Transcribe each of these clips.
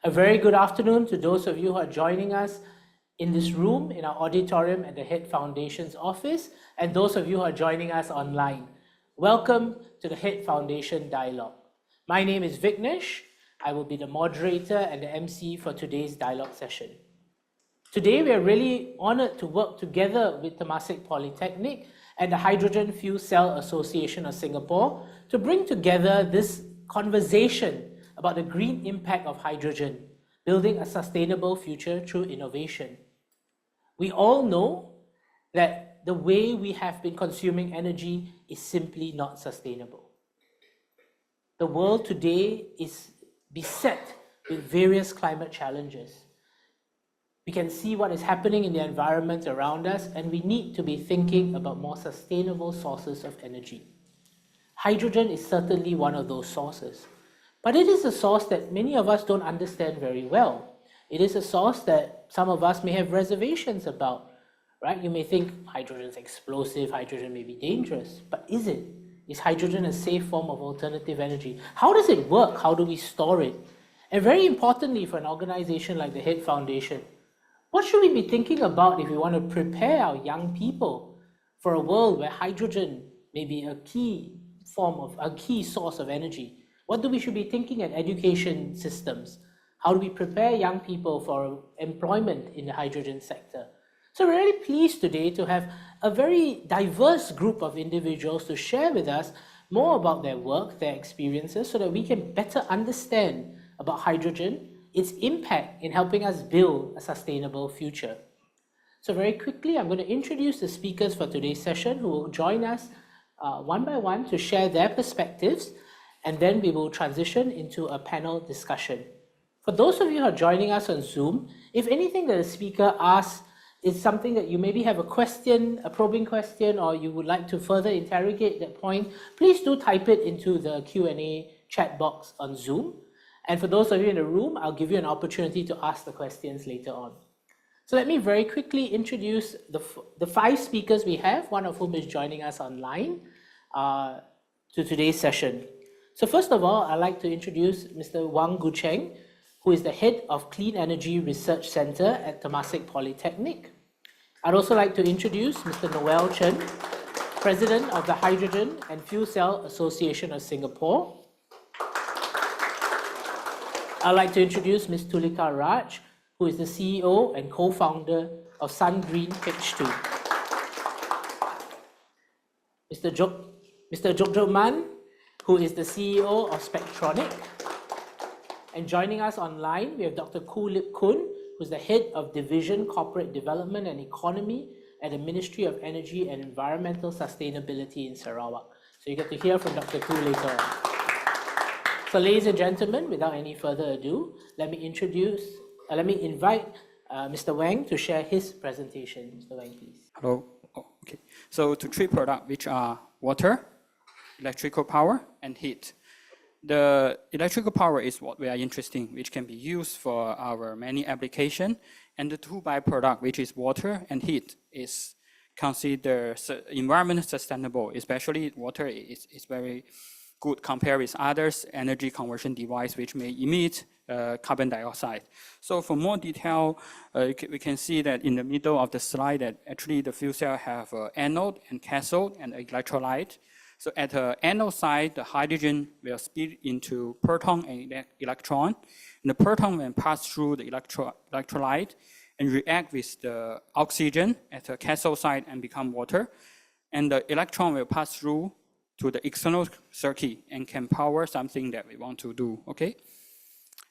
A very good afternoon to those of you who are joining us in this room, in our auditorium at the Head Foundation's office, and those of you who are joining us online. Welcome to the Head Foundation Dialogue. My name is Vignesh. I will be the moderator and the MC for today's dialogue session. Today, we are really honored to work together with Temasek Polytechnic and the Hydrogen Fuel Cell Association of Singapore to bring together this conversation about the green impact of hydrogen, building a sustainable future through innovation. We all know that the way we have been consuming energy is simply not sustainable. The world today is beset with various climate challenges. We can see what is happening in the environment around us, and we need to be thinking about more sustainable sources of energy. Hydrogen is certainly one of those sources. But it is a source that many of us don't understand very well. It is a source that some of us may have reservations about, right? You may think hydrogen is explosive, hydrogen may be dangerous, but is it? Is hydrogen a safe form of alternative energy? How does it work? How do we store it? And very importantly, for an organization like the Head Foundation, what should we be thinking about if we want to prepare our young people for a world where hydrogen may be a key source of energy? What do we should be thinking at education systems? How do we prepare young people for employment in the hydrogen sector? So we're really pleased today to have a very diverse group of individuals to share with us more about their work, their experiences, so that we can better understand about hydrogen, its impact in helping us build a sustainable future. So very quickly, I'm going to introduce the speakers for today's session who will join us one by one to share their perspectives, and then we will transition into a panel discussion. For those of you who are joining us on Zoom, if anything that the speaker asks is something that you maybe have a question, a probing question, or you would like to further interrogate that point, please do type it into the Q&A chat box on Zoom. And for those of you in the room, I'll give you an opportunity to ask the questions later on. So let me very quickly introduce the 5 speakers we have, one of whom is joining us online to today's session. So first of all, I'd like to introduce Mr. Wang Gucheng, who is the head of Clean Energy Research Center at Temasek Polytechnic. I'd also like to introduce Mr. Noel Chin, president of the Hydrogen and Fuel Cell Association of Singapore. I'd like to introduce Ms. Tulika Raj, who is the CEO and co-founder of SunGreenH2. Mr. Jogjaman, who is the CEO of Spectronik. And joining us online, we have Dr Kho Lip Khoon, who is the head of Division Corporate Development and Economy at the Ministry of Energy and Environmental Sustainability in Sarawak. So you get to hear from Dr Kho later on. So ladies and gentlemen, without any further ado, let me invite Mr. Wang to share his presentation. Mr. Wang, please. Hello. Oh, okay. So to 3 products, which are water, electrical power, and heat. The electrical power is what we are interested in, which can be used for our many applications. And the 2 byproducts, which is water and heat, is considered environment sustainable, especially water is very good compared with others energy conversion device which may emit carbon dioxide. So for more detail, we can see that in the middle of the slide that actually the fuel cell have anode and cathode and electrolyte. So at the anode side, the hydrogen will split into proton and electron. And the proton will pass through the electrolyte and react with the oxygen at the cathode side and become water. And the electron will pass through to the external circuit and can power something that we want to do, okay?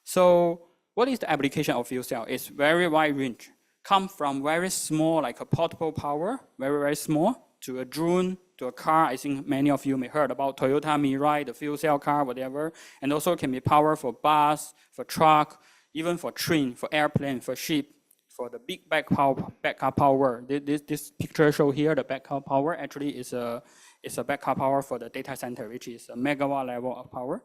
So what is the application of fuel cell? It's very wide range. Come from very small, like a portable power, very, very small, to a drone, to a car. I think many of you may heard about Toyota Mirai, the fuel cell car, whatever. And also can be power for bus, for truck, even for train, for airplane, for ship, for the big backup power. This picture show here, the backup power actually is a backup power for the data center, which is a megawatt level of power.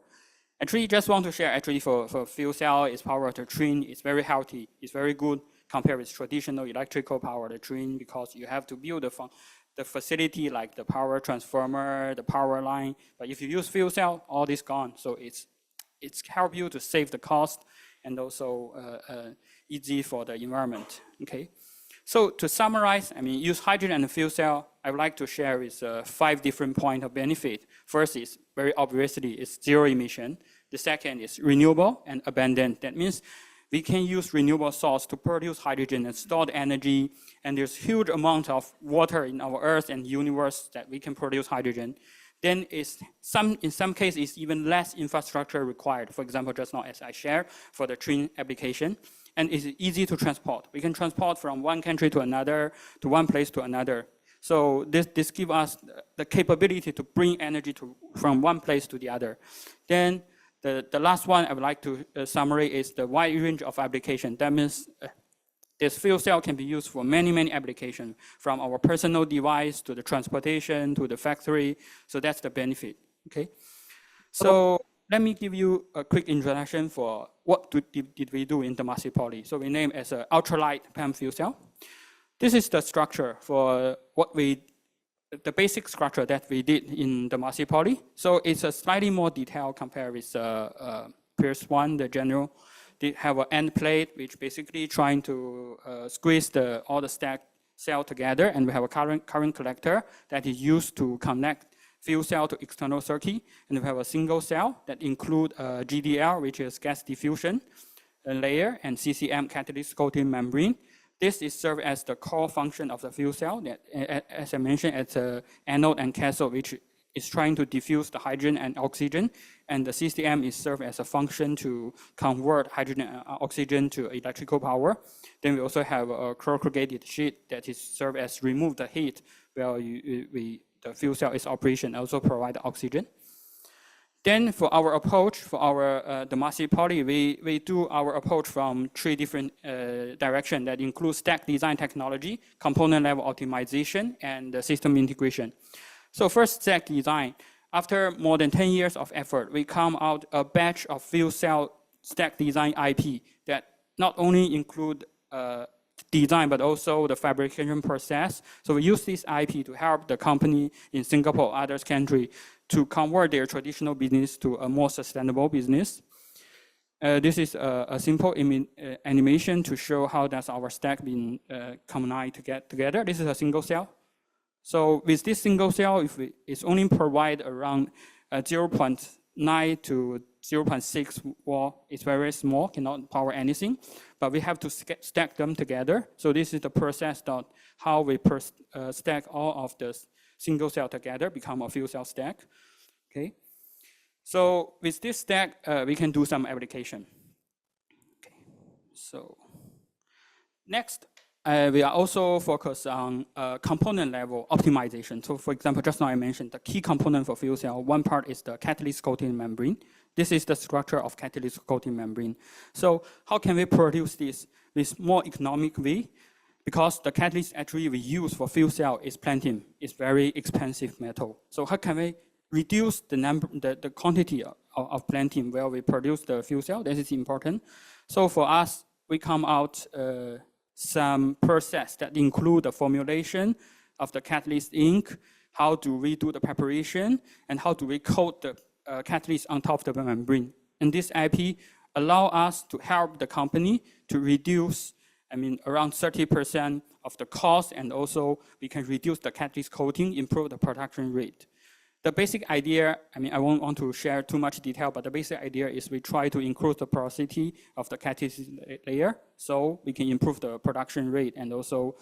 Actually, just want to share actually for fuel cell, its power to train is very healthy. It's very good compared with traditional electrical power to train because you have to build the facility like the power transformer, the power line. But if you use fuel cell, all this gone. So it's help you to save the cost and also easy for the environment. Okay. So to summarize, use hydrogen and fuel cell, I would like to share is 5 different points of benefit. First is, very obviously, it's zero emission. The second is renewable and abundant. That means we can use renewable source to produce hydrogen and store the energy, and there's huge amount of water in our Earth and universe that we can produce hydrogen. Then in some cases, it's even less infrastructure required. For example, just now as I shared, for the train application. And it's easy to transport. We can transport from one country to another, to one place to another. So this gives us the capability to bring energy from one place to the other. Then the last one I would like to summarize is the wide range of application. That means this fuel cell can be used for many, many applications, from our personal device to the transportation to the factory. So that's the benefit. Okay. So let me give you a quick introduction for what did we do in Temasek Poly. So we named as an ultralight PEM fuel cell. This is the structure for the basic structure that we did in Temasek Poly. So it's a slightly more detailed compared with previous one, the general. They have an end plate, which basically trying to squeeze all the stack cell together, and we have a current collector that is used to connect fuel cell to external circuit, and we have a single cell that include GDL, which is gas diffusion layer, and CCM, catalyst coating membrane. This is served as the core function of the fuel cell that, as I mentioned, it's an anode and cathode, which is trying to diffuse the hydrogen and oxygen, and the CCM is served as a function to convert hydrogen and oxygen to electrical power. Then we also have a corrugated sheet that is served as remove the heat while the fuel cell is operation, also provide oxygen. Then for our approach, for our Temasek Poly, we do our approach from 3 different directions that include stack design technology, component level optimization, and system integration. So first, stack design. After more than 10 years of effort, we come out a batch of fuel cell stack design IP that not only include design, but also the fabrication process. So we use this IP to help the company in Singapore, other countries, to convert their traditional business to a more sustainable business. This is a simple animation to show how does our stack been combined together. This is a single cell. So with this single cell, it's only provide around 0.9 to 0.6 watt. It's very small, cannot power anything, but we have to stack them together. So this is the process that how we stack all of the single cell together, become a fuel cell stack. Okay. So with this stack, we can do some application. Okay. So next, we are also focused on component level optimization. So for example, just now I mentioned the key component for fuel cell. One part is the catalyst coating membrane. This is the structure of catalyst coating membrane. So how can we produce this more economic way? Because the catalyst actually we use for fuel cell is platinum. It's very expensive metal. So how can we reduce the quantity of platinum where we produce the fuel cell? This is important. So for us, we come out some process that include the formulation of the catalyst ink, how do we do the preparation, and how do we coat the catalyst on top of the membrane. And this IP allow us to help the company to reduce, around 30% of the cost, and also we can reduce the catalyst coating, improve the production rate. The basic idea, I won't want to share too much detail, but the basic idea is we try to increase the porosity of the catalyst layer so we can improve the production rate and also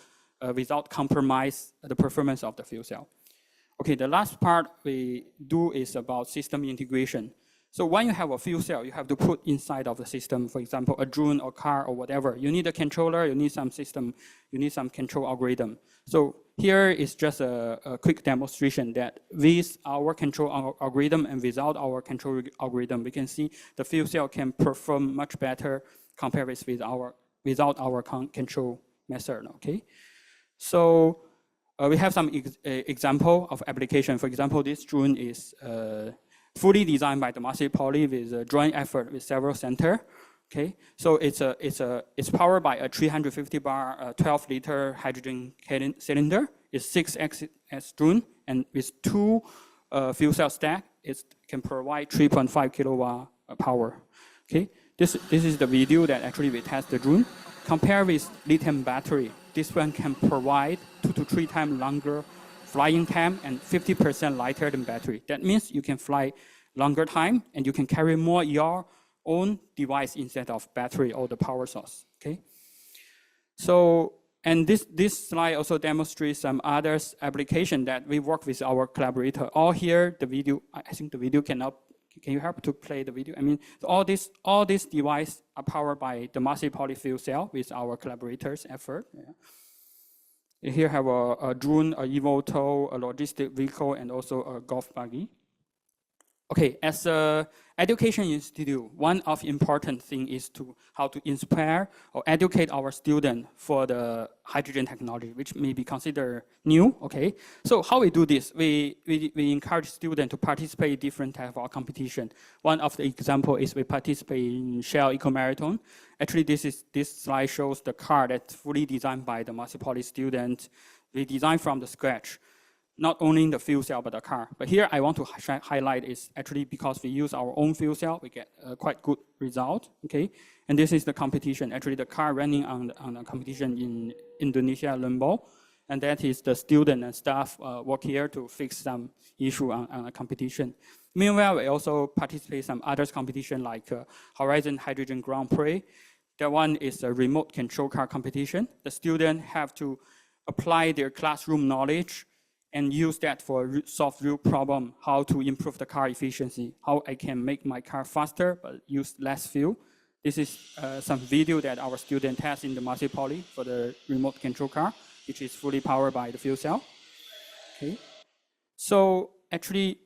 without compromise the performance of the fuel cell. Okay, the last part we do is about system integration. So when you have a fuel cell, you have to put inside of the system, for example, a drone or car or whatever. You need a controller, you need some system, you need some control algorithm. So here is just a quick demonstration that with our control algorithm and without our control algorithm, we can see the fuel cell can perform much better compared with without our control method, okay? So we have some example of application. For example, this drone is fully designed by Temasek Poly with a joint effort with several centers. Okay, so it's powered by a 350 bar 12-liter hydrogen cylinder. It's 6-axis drone, and with 2 fuel cell stack, it can provide 3.5 kilowatt power. Okay, This is the video that actually we test the drone. Compare with lithium battery, this one can provide 2 to 3 times longer flying time and 50% lighter than battery. That means you can fly longer time and you can carry more your own device instead of battery or the power source. Okay. So, and this slide also demonstrates some other application that we work with our collaborator. All here, the video, I think the video cannot. Can you help to play the video? I mean, all these devices are powered by the massive poly fuel cell with our collaborators' effort. Yeah. Here have a drone, a eVTOL, a logistic vehicle, and also a golf buggy. Okay, as an education institute, one of the important thing is how to inspire or educate our students for the hydrogen technology, which may be considered new. Okay, so how we do this? We encourage students to participate in different type of competition. One of the example is we participate in Shell Eco Marathon. Actually, this slide shows the car that's fully designed by the Master Poly students. We designed from the scratch. Not only the fuel cell, but the car. But here I want to highlight is actually because we use our own fuel cell, we get a quite good result, okay? And this is the competition. Actually, the car running on a competition in Indonesia, Lombok. And that is the student and staff work here to fix some issue on a competition. Meanwhile, we also participate in some other competition like Horizon Hydrogen Grand Prix. That one is a remote control car competition. The students have to apply their classroom knowledge and use that for solve real problem, how to improve the car efficiency, how I can make my car faster but use less fuel. This is some video that our student has in the Master Poly for the remote control car, which is fully powered by the fuel cell. Okay. So actually,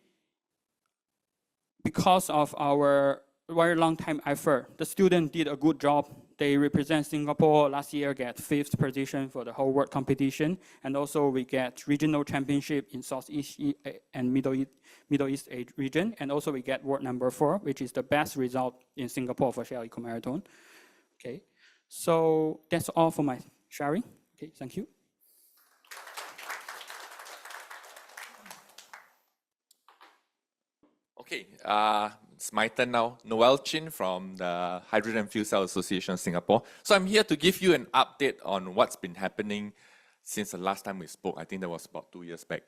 because of our very long time effort, the student did a good job. They represent Singapore. Last year, get 5th position for the whole world competition. And also we get regional championship in Southeast and Middle East region. And also we get world number 4, which is the best result in Singapore for Shell Eco Marathon. Okay, so that's all for my sharing. Okay, thank you. Okay, it's my turn now. Noel Chin from the Hydrogen Fuel Cell Association of Singapore. So I'm here to give you an update on what's been happening since the last time we spoke. I think that was about 2 years back.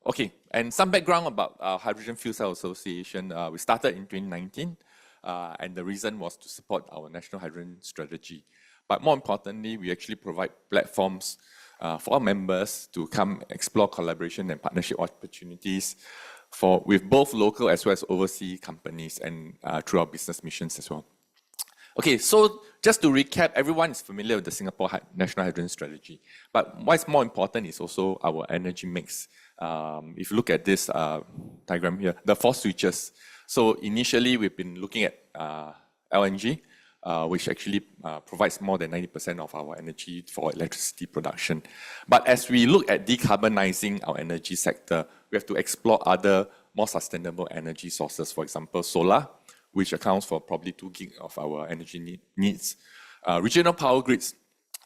Okay, and some background about our Hydrogen Fuel Cell Association. We started in 2019, and the reason was to support our national hydrogen strategy. But more importantly, we actually provide platforms for our members to come explore collaboration and partnership opportunities with both local as well as overseas companies and through our business missions as well. Okay, so just to recap, everyone is familiar with the Singapore National Hydrogen Strategy. But what's more important is also our energy mix. If you look at this diagram here, the 4 switches. So initially, we've been looking at LNG, which actually provides more than 90% of our energy for electricity production. But as we look at decarbonizing our energy sector, we have to explore other more sustainable energy sources. For example, solar, which accounts for probably 2 gig of our energy needs. Regional power grids,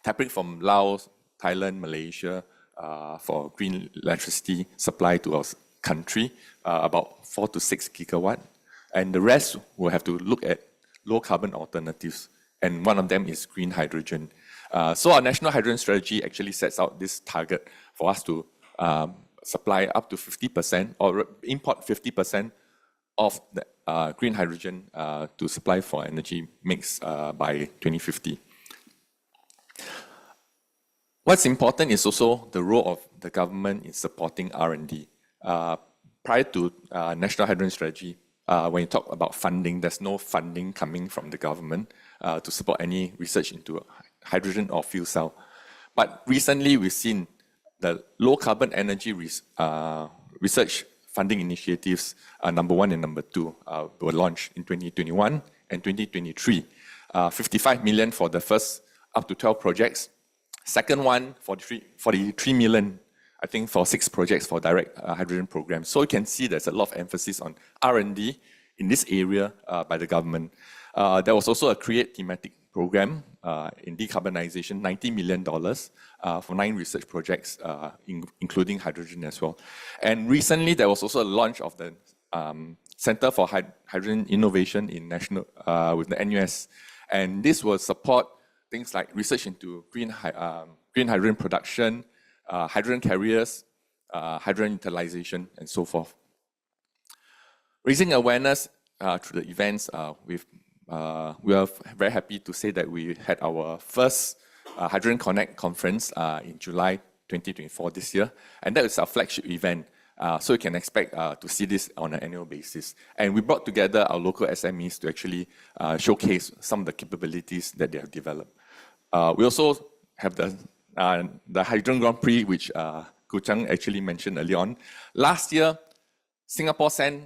tapping from Laos, Thailand, Malaysia, for green electricity supply to our country, about 4 to 6 gigawatt. And the rest will have to look at low carbon alternatives, and one of them is green hydrogen. So our national hydrogen strategy actually sets out this target for us to supply up to 50% or import 50% of the green hydrogen to supply for energy mix by 2050. What's important is also the role of the government in supporting R&D. Prior to national hydrogen strategy, when you talk about funding, there's no funding coming from the government to support any research into hydrogen or fuel cell. But recently, we've seen the low carbon energy research funding initiatives, number 1 and number 2, were launched in 2021 and 2023. 55 million for the first up to 12 projects. Second one, 43 million, I think, for 6 projects for direct hydrogen programs. So you can see there's a lot of emphasis on R&D in this area by the government. There was also a Create thematic program in decarbonization, $90 million for 9 research projects, including hydrogen as well. And recently, there was also a launch of the Center for Hydrogen Innovation in with the NUS. And this will support things like research into green hydrogen production, hydrogen carriers, hydrogen utilization, and so forth. Raising awareness through the events, we are very happy to say that we had our first Hydrogen Connect conference in July 2024 this year, and that is our flagship event. So you can expect to see this on an annual basis. And we brought together our local SMEs to actually showcase some of the capabilities that they have developed. We also have the Hydrogen Grand Prix, which Gucheng actually mentioned earlier on. Last year, Singapore sent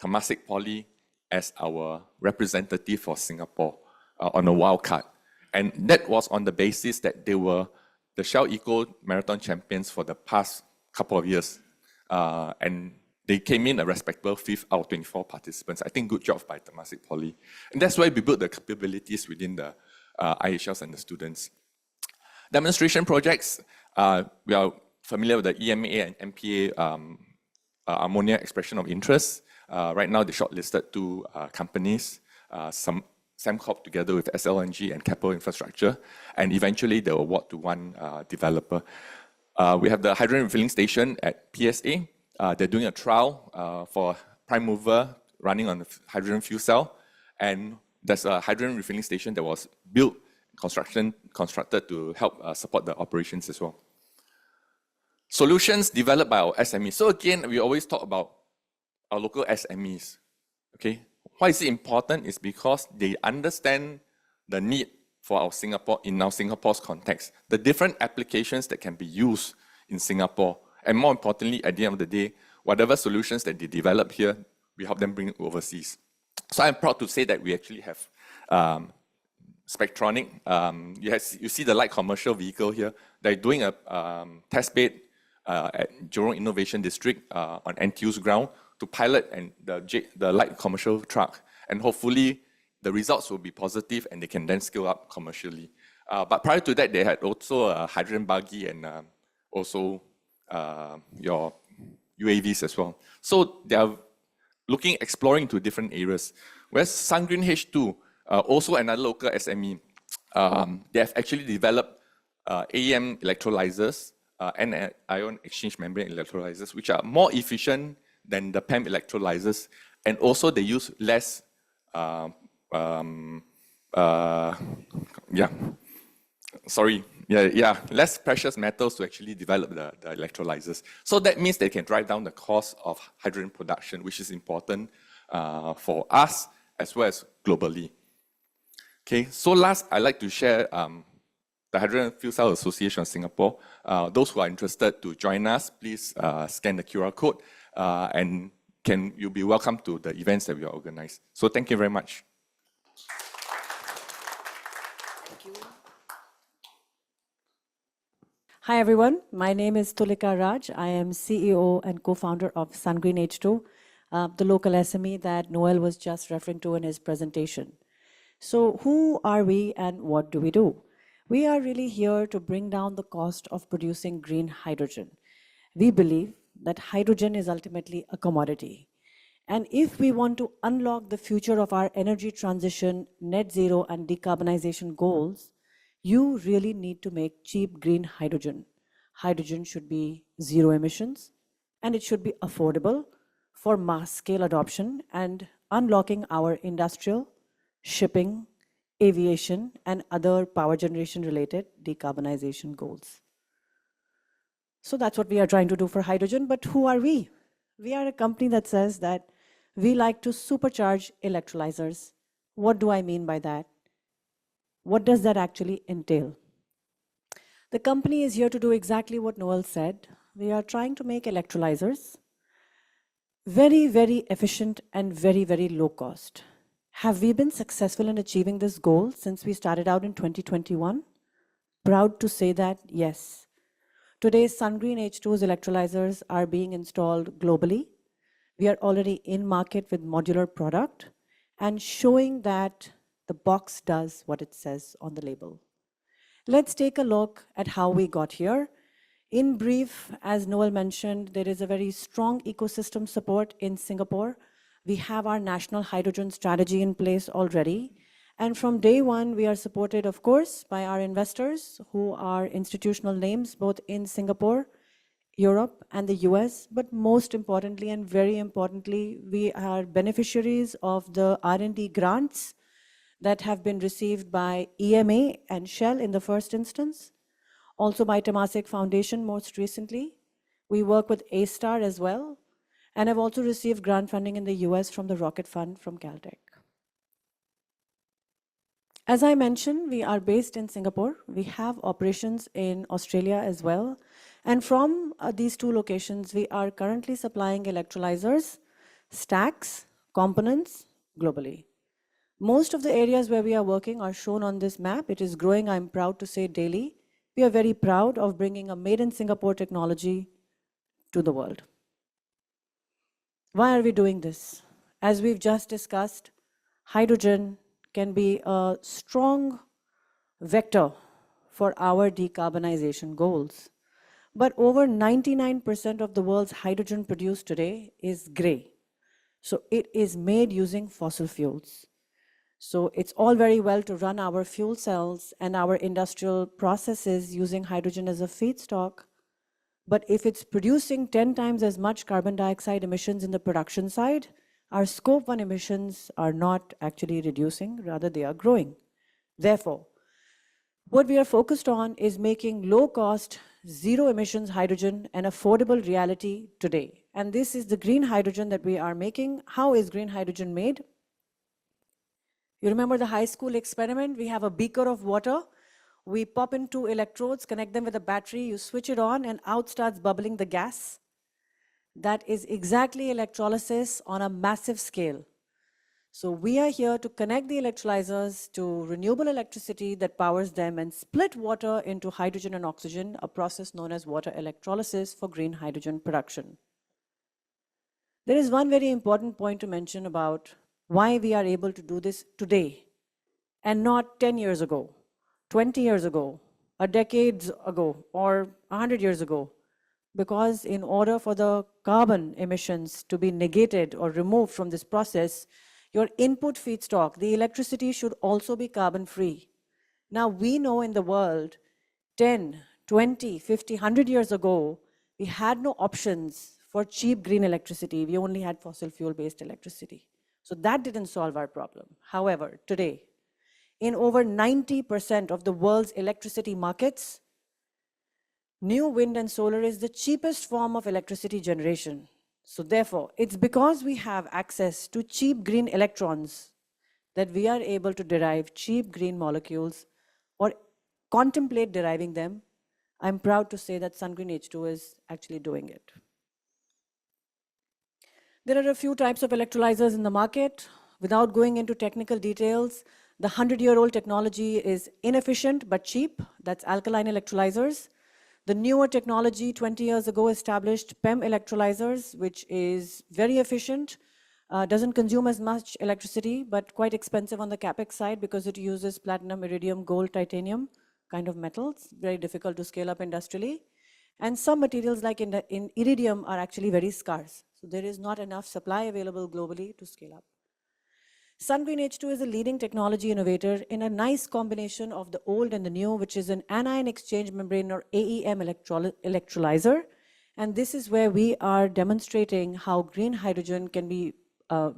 Temasek Poly as our representative for Singapore on a wild card. And that was on the basis that they were the Shell Eco Marathon champions for the past couple of years. And they came in a respectable 5th out of 24 participants. I think good job by Temasek Poly. And that's why we built the capabilities within the IHLs and the students. Demonstration projects, we are familiar with the EMA and MPA ammonia expression of interest. Right now, they shortlisted 2 companies, Sembcorp together with SLNG and Keppel Infrastructure, and eventually they will award to 1 developer. We have the hydrogen refilling station at PSA. They're doing a trial for prime mover running on the hydrogen fuel cell, and there's a hydrogen refilling station that was built, constructed to help support the operations as well. Solutions developed by our SMEs. So again, we always talk about our local SMEs. Okay, why is it important? It's because they understand the need for our Singapore, in our Singapore's context, the different applications that can be used in Singapore, and more importantly, at the end of the day, whatever solutions that they develop here, we help them bring it overseas. So I'm proud to say that we actually have Spectronik. You see the light commercial vehicle here. They're doing a test bed at Jurong Innovation District on NTU's ground to pilot and the light commercial truck, and hopefully the results will be positive and they can then scale up commercially. But prior to that, they had also a hydrogen buggy and also your UAVs as well. So they are exploring to different areas. Whereas SunGreenH2, also another local SME, they have actually developed AEM electrolyzers and ion exchange membrane electrolyzers, which are more efficient than the PEM electrolyzers, and also they use less less precious metals to actually develop the electrolyzers. So that means they can drive down the cost of hydrogen production, which is important for us as well as globally. Okay, so last, I'd like to share the Hydrogen Fuel Cell Association of Singapore. Those who are interested to join us, please scan the QR code and you'll be welcome to the events that we organize. So thank you very much. Hi everyone, my name is Tulika Raj. I am CEO and co-founder of SunGreenH2, the local SME that Noel was just referring to in his presentation. So who are we and what do we do? We are really here to bring down the cost of producing green hydrogen. We believe that hydrogen is ultimately a commodity. And if we want to unlock the future of our energy transition, net zero and decarbonization goals, you really need to make cheap green hydrogen. Hydrogen should be zero emissions, and it should be affordable for mass scale adoption and unlocking our industrial, shipping, aviation, and other power generation related decarbonization goals. So that's what we are trying to do for hydrogen, but who are we? We are a company that says that we like to supercharge electrolyzers. What do I mean by that? What does that actually entail? The company is here to do exactly what Noel said. We are trying to make electrolyzers very, very efficient and very, very low cost. Have we been successful in achieving this goal since we started out in 2021? Proud to say that, yes. Today, SunGreenH2's electrolyzers are being installed globally. We are already in market with modular product and showing that the box does what it says on the label. Let's take a look at how we got here. In brief, as Noel mentioned, there is a very strong ecosystem support in Singapore. We have our national hydrogen strategy in place already. And from day one, we are supported, of course, by our investors who are institutional names, both in Singapore, Europe, and the US. But most importantly, and very importantly, we are beneficiaries of the R&D grants that have been received by EMA and Shell in the first instance, also by Temasek Foundation most recently. We work with A-Star as well, and have also received grant funding in the US from the Rocket Fund from Caltech. As I mentioned, we are based in Singapore. We have operations in Australia as well. And from these two locations, we are currently supplying electrolyzers, stacks, components globally. Most of the areas where we are working are shown on this map. It is growing, I'm proud to say, daily. We are very proud of bringing a made in Singapore technology to the world. Why are we doing this? As we've just discussed, hydrogen can be a strong vector for our decarbonization goals. But over 99% of the world's hydrogen produced today is gray. So it is made using fossil fuels. So it's all very well to run our fuel cells and our industrial processes using hydrogen as a feedstock. But if it's producing 10 times as much carbon dioxide emissions in the production side, our scope 1 emissions are not actually reducing, rather they are growing. Therefore, what we are focused on is making low cost, zero emissions hydrogen an affordable reality today. And this is the green hydrogen that we are making. How is green hydrogen made? You remember the high school experiment? We have a beaker of water. We pop in 2 electrodes, connect them with a battery, you switch it on, and out starts bubbling the gas. That is exactly electrolysis on a massive scale. So we are here to connect the electrolyzers to renewable electricity that powers them and split water into hydrogen and oxygen, a process known as water electrolysis for green hydrogen production. There is one very important point to mention about why we are able to do this today and not 10 years ago, 20 years ago, a decade ago, or 100 years ago. Because in order for the carbon emissions to be negated or removed from this process, your input feedstock, the electricity, should also be carbon free. Now we know in the world, 10, 20, 50, 100 years ago, we had no options for cheap green electricity. We only had fossil fuel based electricity. So that didn't solve our problem. However, today, in over 90% of the world's electricity markets, new wind and solar is the cheapest form of electricity generation. So therefore, it's because we have access to cheap green electrons that we are able to derive cheap green molecules or contemplate deriving them. I'm proud to say that SunGreenH2 is actually doing it. There are a few types of electrolyzers in the market. Without going into technical details, the 100-year-old technology is inefficient but cheap. That's alkaline electrolyzers. The newer technology 20 years ago established PEM electrolyzers, which is very efficient, doesn't consume as much electricity, but quite expensive on the capex side because it uses platinum, iridium, gold, titanium kind of metals, very difficult to scale up industrially. And some materials like in iridium are actually very scarce. So there is not enough supply available globally to scale up. SunGreenH2 is a leading technology innovator in a nice combination of the old and the new, which is an anion exchange membrane or AEM electrolyzer. And this is where we are demonstrating how green hydrogen can be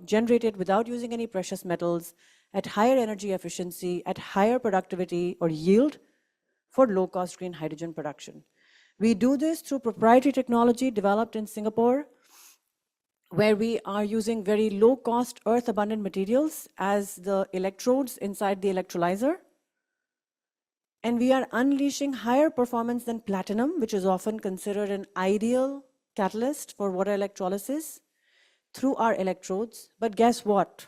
generated without using any precious metals at higher energy efficiency, at higher productivity or yield for low-cost green hydrogen production. We do this through proprietary technology developed in Singapore, where we are using very low-cost earth-abundant materials as the electrodes inside the electrolyzer. And we are unleashing higher performance than platinum, which is often considered an ideal catalyst for water electrolysis, through our electrodes. But guess what?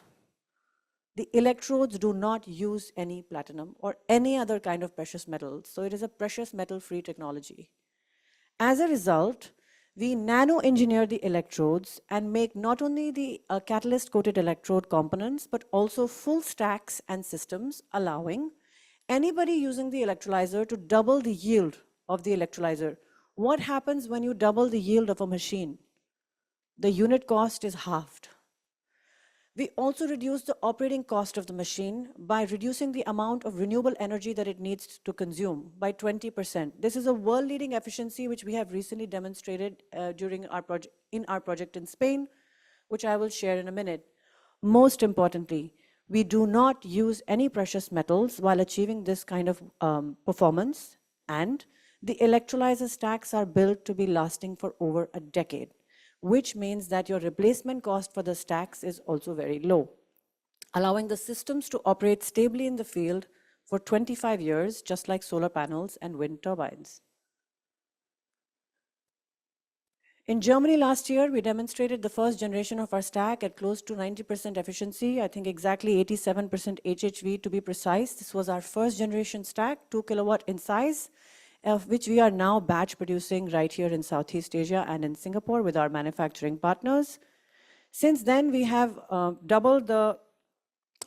The electrodes do not use any platinum or any other kind of precious metal. So it is a precious metal-free technology. As a result, we nano-engineer the electrodes and make not only the catalyst-coated electrode components, but also full stacks and systems, allowing anybody using the electrolyzer to double the yield of the electrolyzer. What happens when you double the yield of a machine? The unit cost is halved. We also reduce the operating cost of the machine by reducing the amount of renewable energy that it needs to consume by 20%. This is a world-leading efficiency which we have recently demonstrated in our project in Spain, which I will share in a minute. Most importantly, we do not use any precious metals while achieving this kind of performance, and the electrolyzer stacks are built to be lasting for over a decade, which means that your replacement cost for the stacks is also very low, allowing the systems to operate stably in the field for 25 years, just like solar panels and wind turbines. In Germany last year, we demonstrated the first generation of our stack at close to 90% efficiency, I think exactly 87% HHV to be precise. This was our first generation stack, 2 kilowatt in size, of which we are now batch producing right here in Southeast Asia and in Singapore with our manufacturing partners. Since then, we have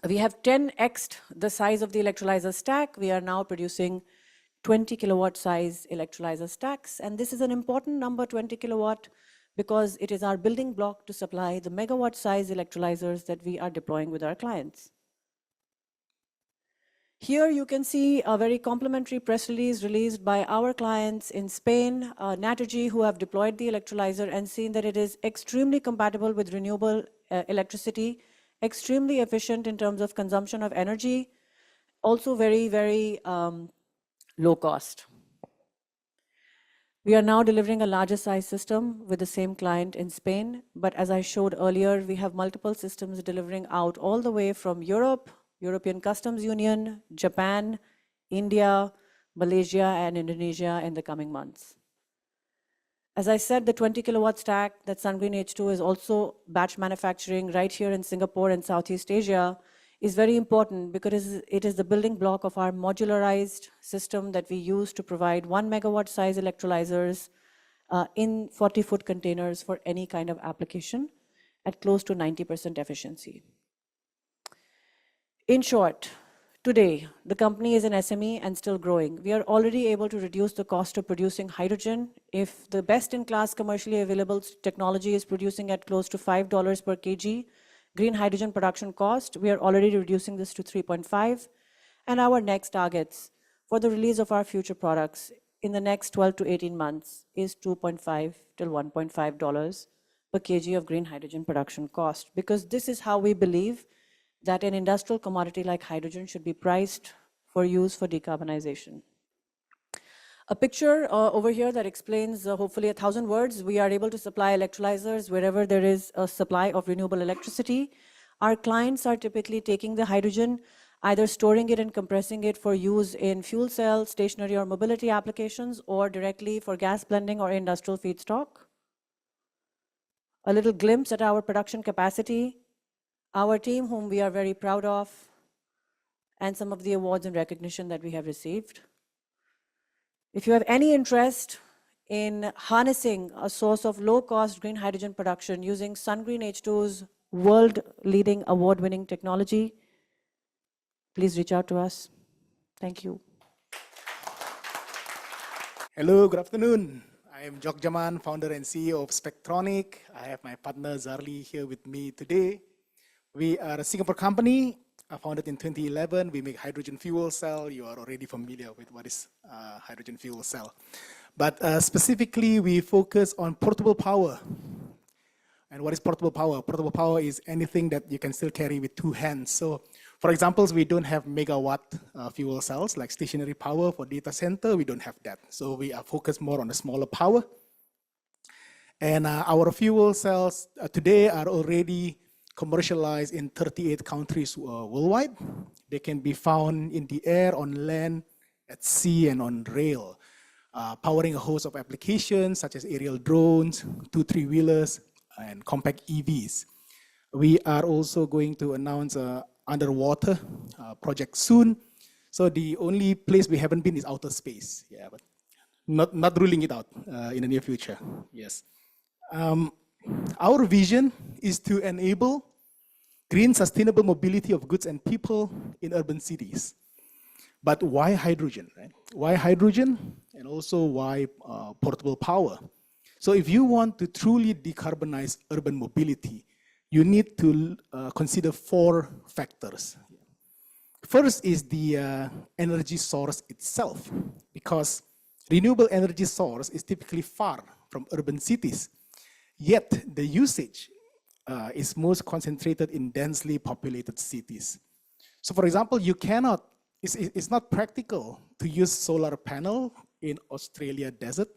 we have 10x'd the size of the electrolyzer stack. We are now producing 20 kilowatt size electrolyzer stacks. And this is an important number, 20 kilowatt, because it is our building block to supply the megawatt size electrolyzers that we are deploying with our clients. Here you can see a very complimentary press release released by our clients in Spain, Naturgy, who have deployed the electrolyzer and seen that it is extremely compatible with renewable electricity, extremely efficient in terms of consumption of energy, also very, very low cost. We are now delivering a larger size system with the same client in Spain, but as I showed earlier, we have multiple systems delivering out all the way from Europe, European Customs Union, Japan, India, Malaysia, and Indonesia in the coming months. As I said, the 20 kilowatt stack that SunGreenH2 is also batch manufacturing right here in Singapore and Southeast Asia is very important because it is the building block of our modularized system that we use to provide 1 megawatt size electrolyzers in 40-foot containers for any kind of application at close to 90% efficiency. In short, today, the company is an SME and still growing. We are already able to reduce the cost of producing hydrogen. If the best-in-class commercially available technology is producing at close to $5 per kg, green hydrogen production cost, we are already reducing this to 3.5. And our next targets for the release of our future products in the next 12 to 18 months is $2.5 till $1.5 per kg of green hydrogen production cost, because this is how we believe that an industrial commodity like hydrogen should be priced for use for decarbonization. A picture over here that explains hopefully 1,000 words. We are able to supply electrolyzers wherever there is a supply of renewable electricity. Our clients are typically taking the hydrogen, either storing it and compressing it for use in fuel cell, stationary or mobility applications, or directly for gas blending or industrial feedstock. A little glimpse at our production capacity. Our team, whom we are very proud of, and some of the awards and recognition that we have received. If you have any interest in harnessing a source of low-cost green hydrogen production using SunGreenH2's world-leading award-winning technology, please reach out to us. Thank you. Hello, good afternoon. I am Jogjaman, founder and CEO of Spectronik. I have my partner Zarli here with me today. We are a Singapore company, founded in 2011. We make hydrogen fuel cell. You are already familiar with what is hydrogen fuel cell. But specifically, we focus on portable power. And what is portable power? Portable power is anything that you can still carry with 2 hands. So, for example, we don't have megawatt fuel cells like stationary power for data center. We don't have that. So we are focused more on the smaller power. And our fuel cells today are already commercialized in 38 countries worldwide. They can be found in the air, on land, at sea, and on rail, powering a host of applications such as aerial drones, 2 3-wheelers, and compact EVs. We are also going to announce an underwater project soon. So the only place we haven't been is outer space. Yeah, but not ruling it out in the near future. Yes. Our vision is to enable green sustainable mobility of goods and people in urban cities. But why hydrogen, right? Why hydrogen? And also why portable power? So if you want to truly decarbonize urban mobility, you need to consider 4 factors. First is the energy source itself, because renewable energy source is typically far from urban cities, yet the usage is most concentrated in densely populated cities. So for example, it's not practical to use solar panel in Australia desert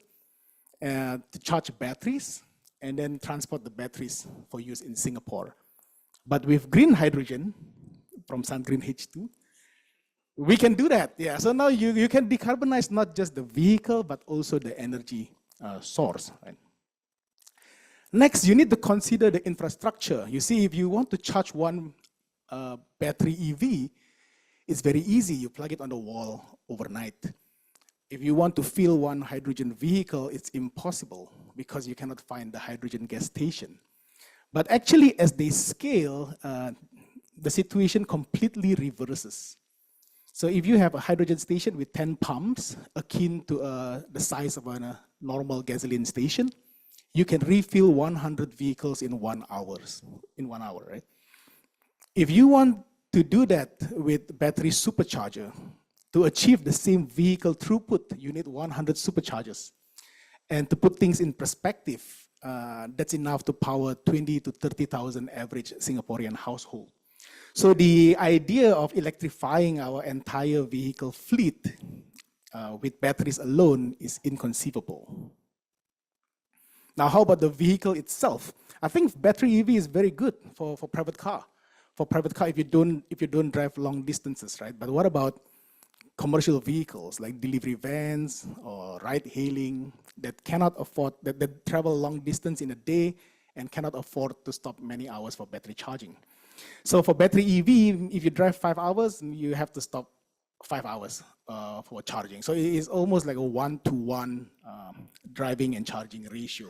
to charge batteries and then transport the batteries for use in Singapore. But with green hydrogen from SunGreenH2, we can do that. Yeah. So now you can decarbonize not just the vehicle, but also the energy source. Right? Next, you need to consider the infrastructure. You see, if you want to charge one battery EV, it's very easy. You plug it on the wall overnight. If you want to fill one hydrogen vehicle, it's impossible because you cannot find the hydrogen gas station. But actually, as they scale, the situation completely reverses. So if you have a hydrogen station with 10 pumps, akin to the size of a normal gasoline station, you can refill 100 vehicles in 1 hour. Right? If you want to do that with battery supercharger, to achieve the same vehicle throughput, you need 100 superchargers. And to put things in perspective, that's enough to power 20 to 30,000 average Singaporean household. So the idea of electrifying our entire vehicle fleet with batteries alone is inconceivable. Now, how about the vehicle itself? I think battery EV is very good for private car. For private car, if you don't drive long distances, right? But what about commercial vehicles like delivery vans or ride-hailing that cannot afford, that travel long distance in a day and cannot afford to stop many hours for battery charging? So for battery EV, if you drive 5 hours, you have to stop 5 hours for charging. So it is almost like a 1-to-1 driving and charging ratio.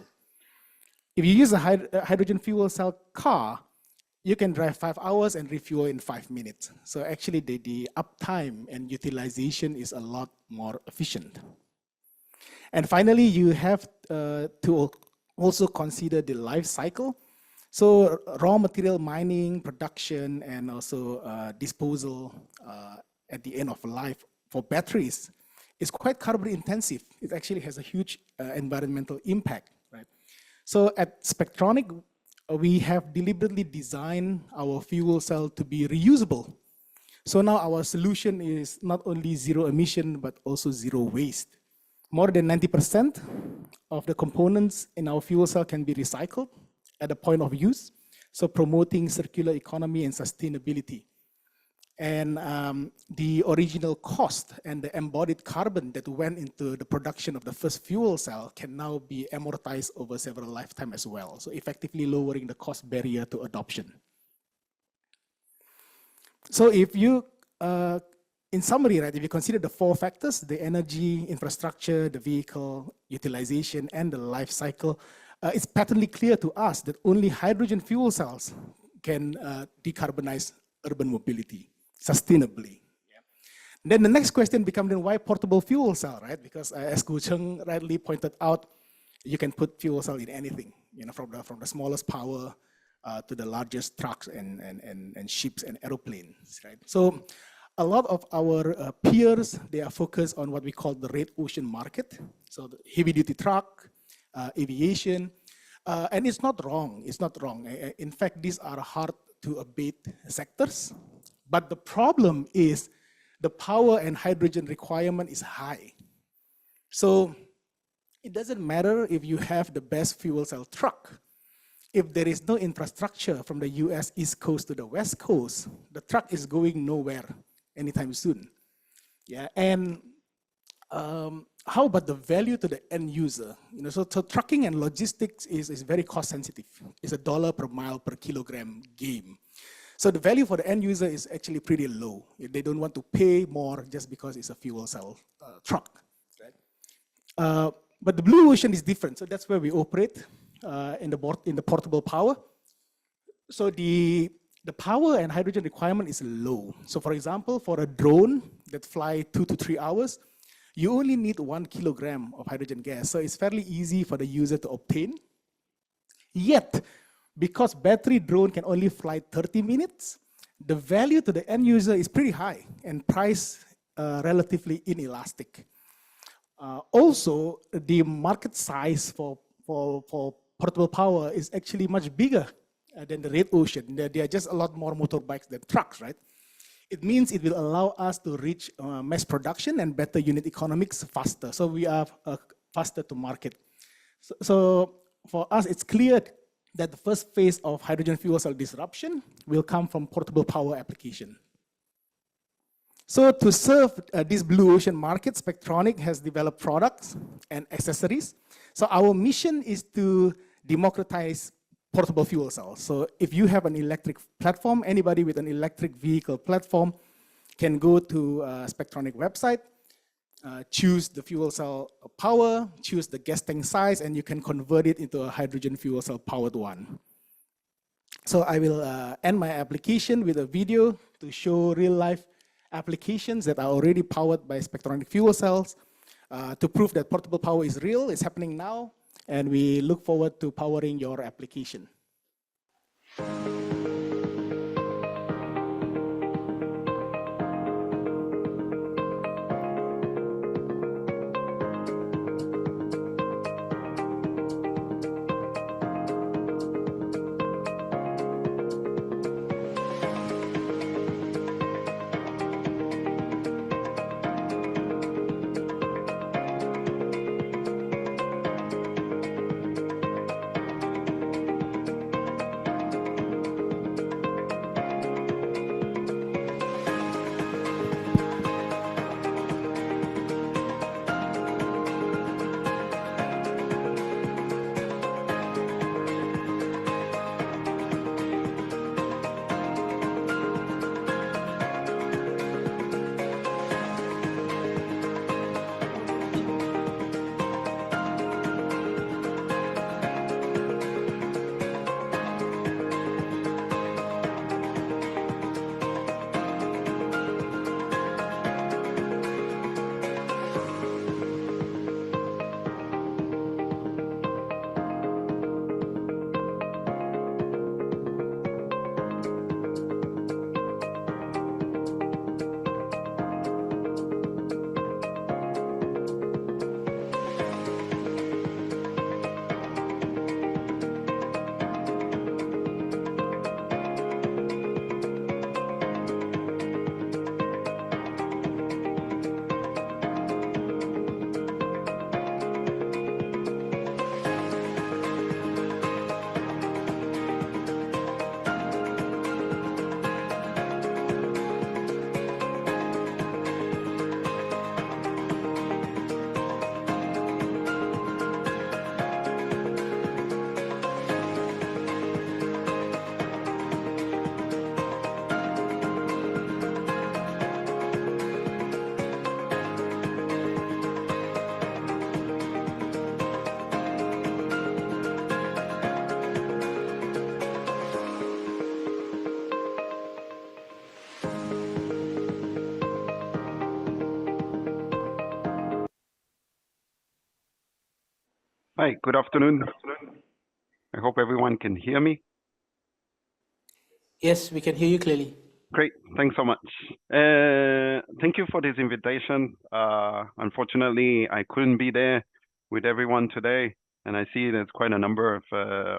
If you use a hydrogen fuel cell car, you can drive 5 hours and refuel in 5 minutes. So actually the uptime and utilization is a lot more efficient. And finally, you have to also consider the life cycle. So raw material mining, production, and also disposal at the end of life for batteries is quite carbon intensive. It actually has a huge environmental impact, right? So at Spectronik, we have deliberately designed our fuel cell to be reusable. So now our solution is not only zero emission, but also zero waste. More than 90% of the components in our fuel cell can be recycled at the point of use, so promoting circular economy and sustainability. And the original cost and the embodied carbon that went into the production of the first fuel cell can now be amortized over several lifetimes as well, so effectively lowering the cost barrier to adoption. So if you, in summary, right, if you consider the 4 factors, the energy, infrastructure, the vehicle, utilization, and the life cycle, it's patently clear to us that only hydrogen fuel cells can decarbonize urban mobility sustainably. Yeah. Then the next question becomes then why portable fuel cell, right? Because as Gucheng rightly pointed out, you can put fuel cell in anything, you know, from the smallest power to the largest trucks and ships and aeroplanes, right? So a lot of our peers, they are focused on what we call the red ocean market. So the heavy duty truck, aviation, and it's not wrong, it's not wrong. In fact, these are hard to abate sectors, but the problem is the power and hydrogen requirement is high. So it doesn't matter if you have the best fuel cell truck. If there is no infrastructure from the US East Coast to the West Coast, the truck is going nowhere anytime soon. Yeah, and how about the value to the end user? You know, so trucking and logistics is very cost sensitive. It's $1 per mile per kilogram game. So the value for the end user is actually pretty low. They don't want to pay more just because it's a fuel cell truck. Right? But the blue ocean is different. So that's where we operate in the portable power. So the power and hydrogen requirement is low. So for example, for a drone that fly 2 to 3 hours, you only need 1 kilogram of hydrogen gas. So it's fairly easy for the user to obtain. Yet, because battery drone can only fly 30 minutes, the value to the end user is pretty high and price relatively inelastic. Also, the market size for portable power is actually much bigger than the red ocean. There are just a lot more motorbikes than trucks, right? It means it will allow us to reach mass production and better unit economics faster. So we are faster to market. So for us, it's clear that the first phase of hydrogen fuel cell disruption will come from portable power application. So to serve this blue ocean market, Spectronik has developed products and accessories. So our mission is to democratize portable fuel cells. So if you have an electric platform, anybody with an electric vehicle platform can go to Spectronik website, choose the fuel cell power, choose the gas tank size, and you can convert it into a hydrogen fuel cell powered one. So I will end my application with a video to show real life applications that are already powered by Spectronik fuel cells to prove that portable power is real, it's happening now, and we look forward to powering your application. Hi, good afternoon. I hope everyone can hear me. Yes, we can hear you clearly. Great, thanks so much. Thank you for this invitation. Unfortunately, I couldn't be there with everyone today, and I see there's quite a number of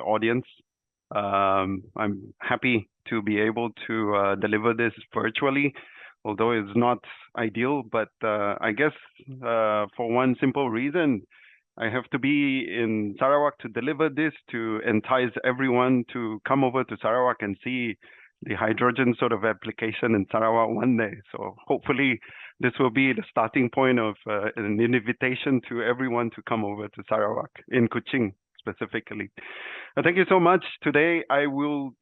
audience. I'm happy to be able to deliver this virtually, although it's not ideal, but I guess for one simple reason, I have to be in Sarawak to deliver this, to entice everyone to come over to Sarawak and see the hydrogen sort of application in Sarawak one day. So hopefully this will be the starting point of an invitation to everyone to come over to Sarawak, in Kuching specifically. Thank you so much. Today I will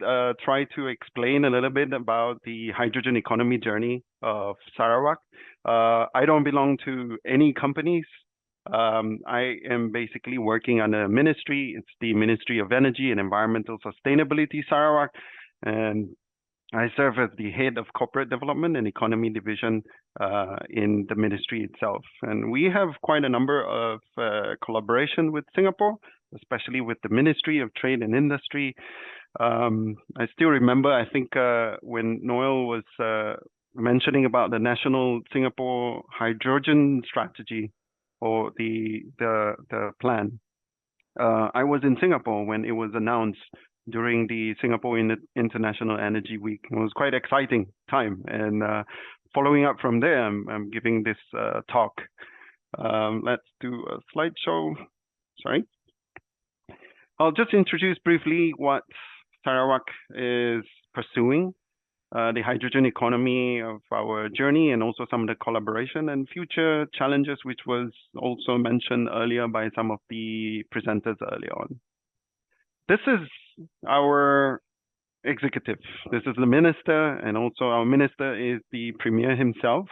try to explain a little bit about the hydrogen economy journey of Sarawak. I don't belong to any companies. I am basically working on a ministry. It's the Ministry of Energy and Environmental Sustainability Sarawak, and I serve as the head of corporate development and economy division in the ministry itself. And we have quite a number of collaboration with Singapore, especially with the Ministry of Trade and Industry, I still remember, I think when Noel was mentioning about the National Singapore Hydrogen Strategy or the plan. I was in Singapore when it was announced during the Singapore International Energy Week. It was quite exciting time, and following up from there, I'm giving this talk. Let's do a slideshow. Sorry. I'll just introduce briefly what Sarawak is pursuing, the hydrogen economy of our journey, and also some of the collaboration and future challenges, which was also mentioned earlier by some of the presenters earlier on. This is our executive. This is the minister, and also our minister is the premier himself,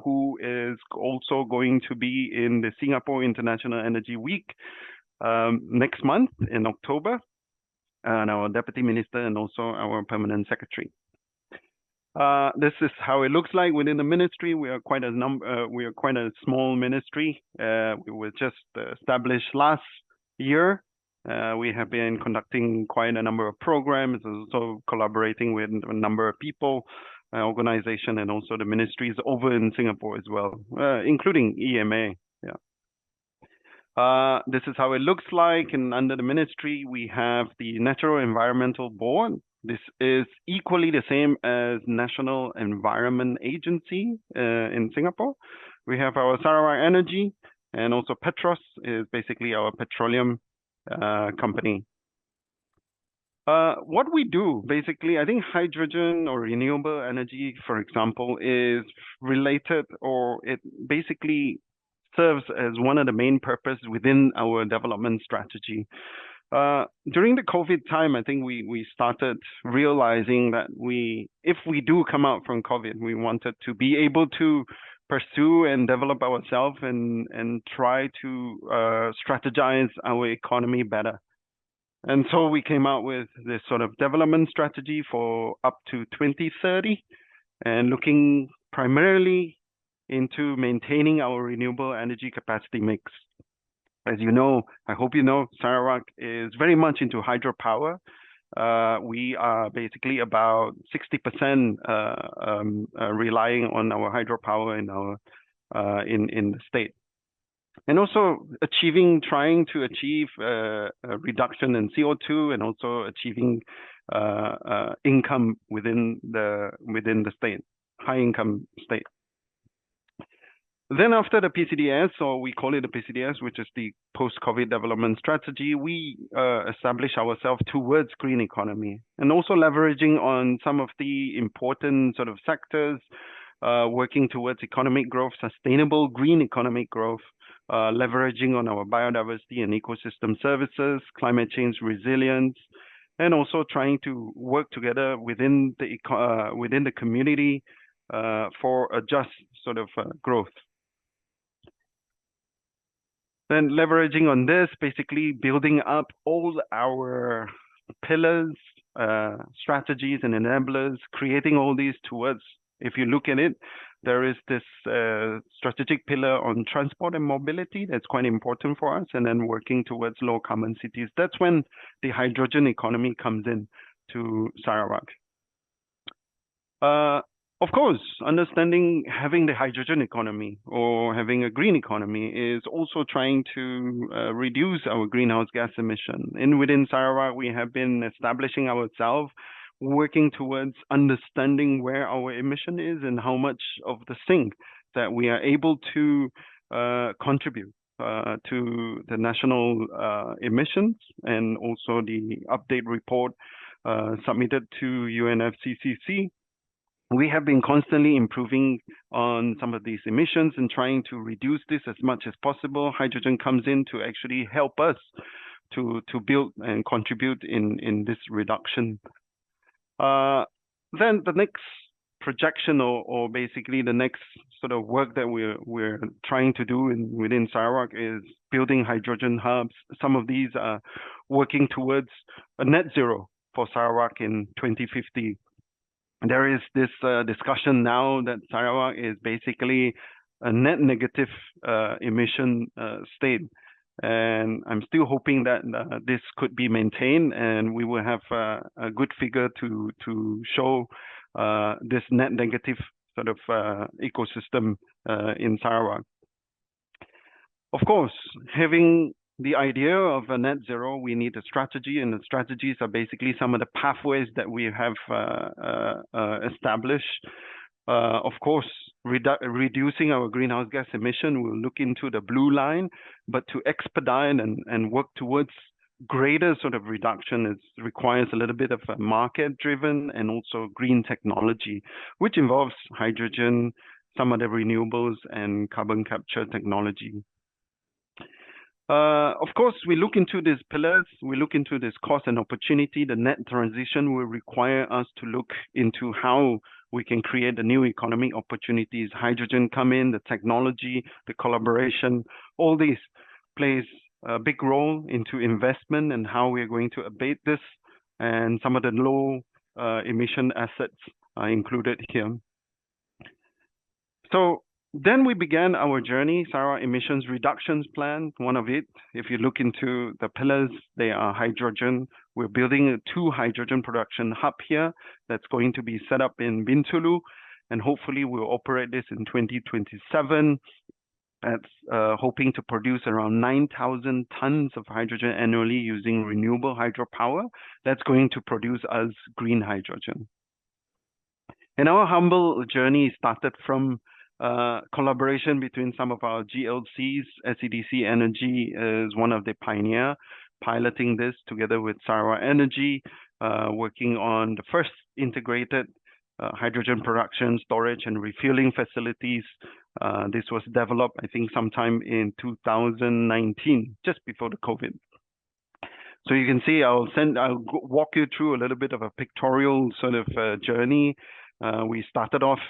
who is also going to be in the Singapore International Energy Week next month in October, and our deputy minister and also our permanent secretary. This is how it looks like within the ministry. We are quite a small ministry. We were just established last year. We have been conducting quite a number of programs, also collaborating with a number of people, organization, and also the ministries over in Singapore as well, including EMA. Yeah. This is how it looks like, and under the ministry, we have the Natural Environmental Board. This is equally the same as National Environment Agency in Singapore. We have our Sarawak Energy, and also Petros is basically our petroleum company. What we do, basically, I think hydrogen or renewable energy, for example, is related, or it basically serves as one of the main purposes within our development strategy. During the COVID time, I think we started realizing that if we do come out from COVID, we wanted to be able to pursue and develop ourselves and try to strategize our economy better. And so we came out with this sort of development strategy for up to 2030, and looking primarily into maintaining our renewable energy capacity mix. As you know, I hope you know, Sarawak is very much into hydropower. We are basically about 60% relying on our hydropower in our in the state, and also trying to achieve a reduction in CO2, and also achieving income within the state, high income state. Then after the PCDS, or we call it the PCDS, which is the post-COVID development strategy, we establish ourselves towards green economy, and also leveraging on some of the important sort of sectors, working towards economic growth, sustainable green economic growth, leveraging on our biodiversity and ecosystem services, climate change resilience, and also trying to work together within the community for a just sort of growth. Then leveraging on this, basically building up all our pillars, strategies and enablers, creating all these towards, if you look at it, there is this strategic pillar on transport and mobility that's quite important for us, and then working towards low carbon cities. That's when the hydrogen economy comes in to Sarawak. Of course, having the hydrogen economy or having a green economy is also trying to reduce our greenhouse gas emission. Within Sarawak, we have been establishing ourselves, working towards understanding where our emission is and how much of the sink that we are able to contribute to the national emissions, and also the update report submitted to UNFCCC. We have been constantly improving on some of these emissions and trying to reduce this as much as possible. Hydrogen comes in to actually help us to build and contribute in this reduction. Then the next projection, or basically the next sort of work that we're trying to do within Sarawak, is building hydrogen hubs. Some of these are working towards a net zero for Sarawak in 2050. There is this discussion now that Sarawak is basically a net negative emission state. And I'm still hoping that this could be maintained and we will have a good figure to show this net negative sort of ecosystem in Sarawak. Of course, having the idea of a net zero, we need a strategy, and the strategies are basically some of the pathways that we have established. Of course, reducing our greenhouse gas emission, we'll look into the blue line, but to expedite and work towards greater sort of reduction requires a little bit of a market-driven and also green technology, which involves hydrogen, some of the renewables, and carbon capture technology. Of course, we look into these pillars, we look into this cost and opportunity. The net transition will require us to look into how we can create the new economic opportunities. Hydrogen come in, the technology, the collaboration, all these plays a big role into investment and how we are going to abate this. And some of the low emission assets are included here. So then we began our journey, Sarawak Emissions Reductions Plan, one of it. If you look into the pillars, they are hydrogen. We're building a 2 hydrogen production hub here that's going to be set up in Bintulu, and hopefully we'll operate this in 2027. That's hoping to produce around 9,000 tons of hydrogen annually using renewable hydropower. That's going to produce us green hydrogen. And our humble journey started from collaboration between some of our GLCs. SEDC Energy is one of the pioneer piloting this together with Sarawak Energy, working on the first integrated hydrogen production, storage, and refueling facilities. This was developed, I think, sometime in 2019, just before the COVID. So you can see, I'll walk you through a little bit of a pictorial sort of journey. We started off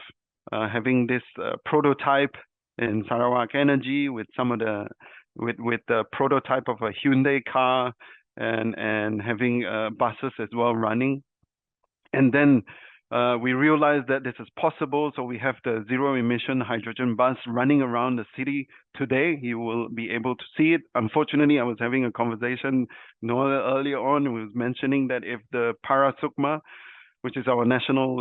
having this prototype in Sarawak Energy with some of the with the prototype of a Hyundai car and having buses as well running. And then we realized that this is possible, so we have the zero emission hydrogen bus running around the city today. You will be able to see it. Unfortunately, I was having a conversation Noel earlier on, who was mentioning that if the Parasukma, which is our national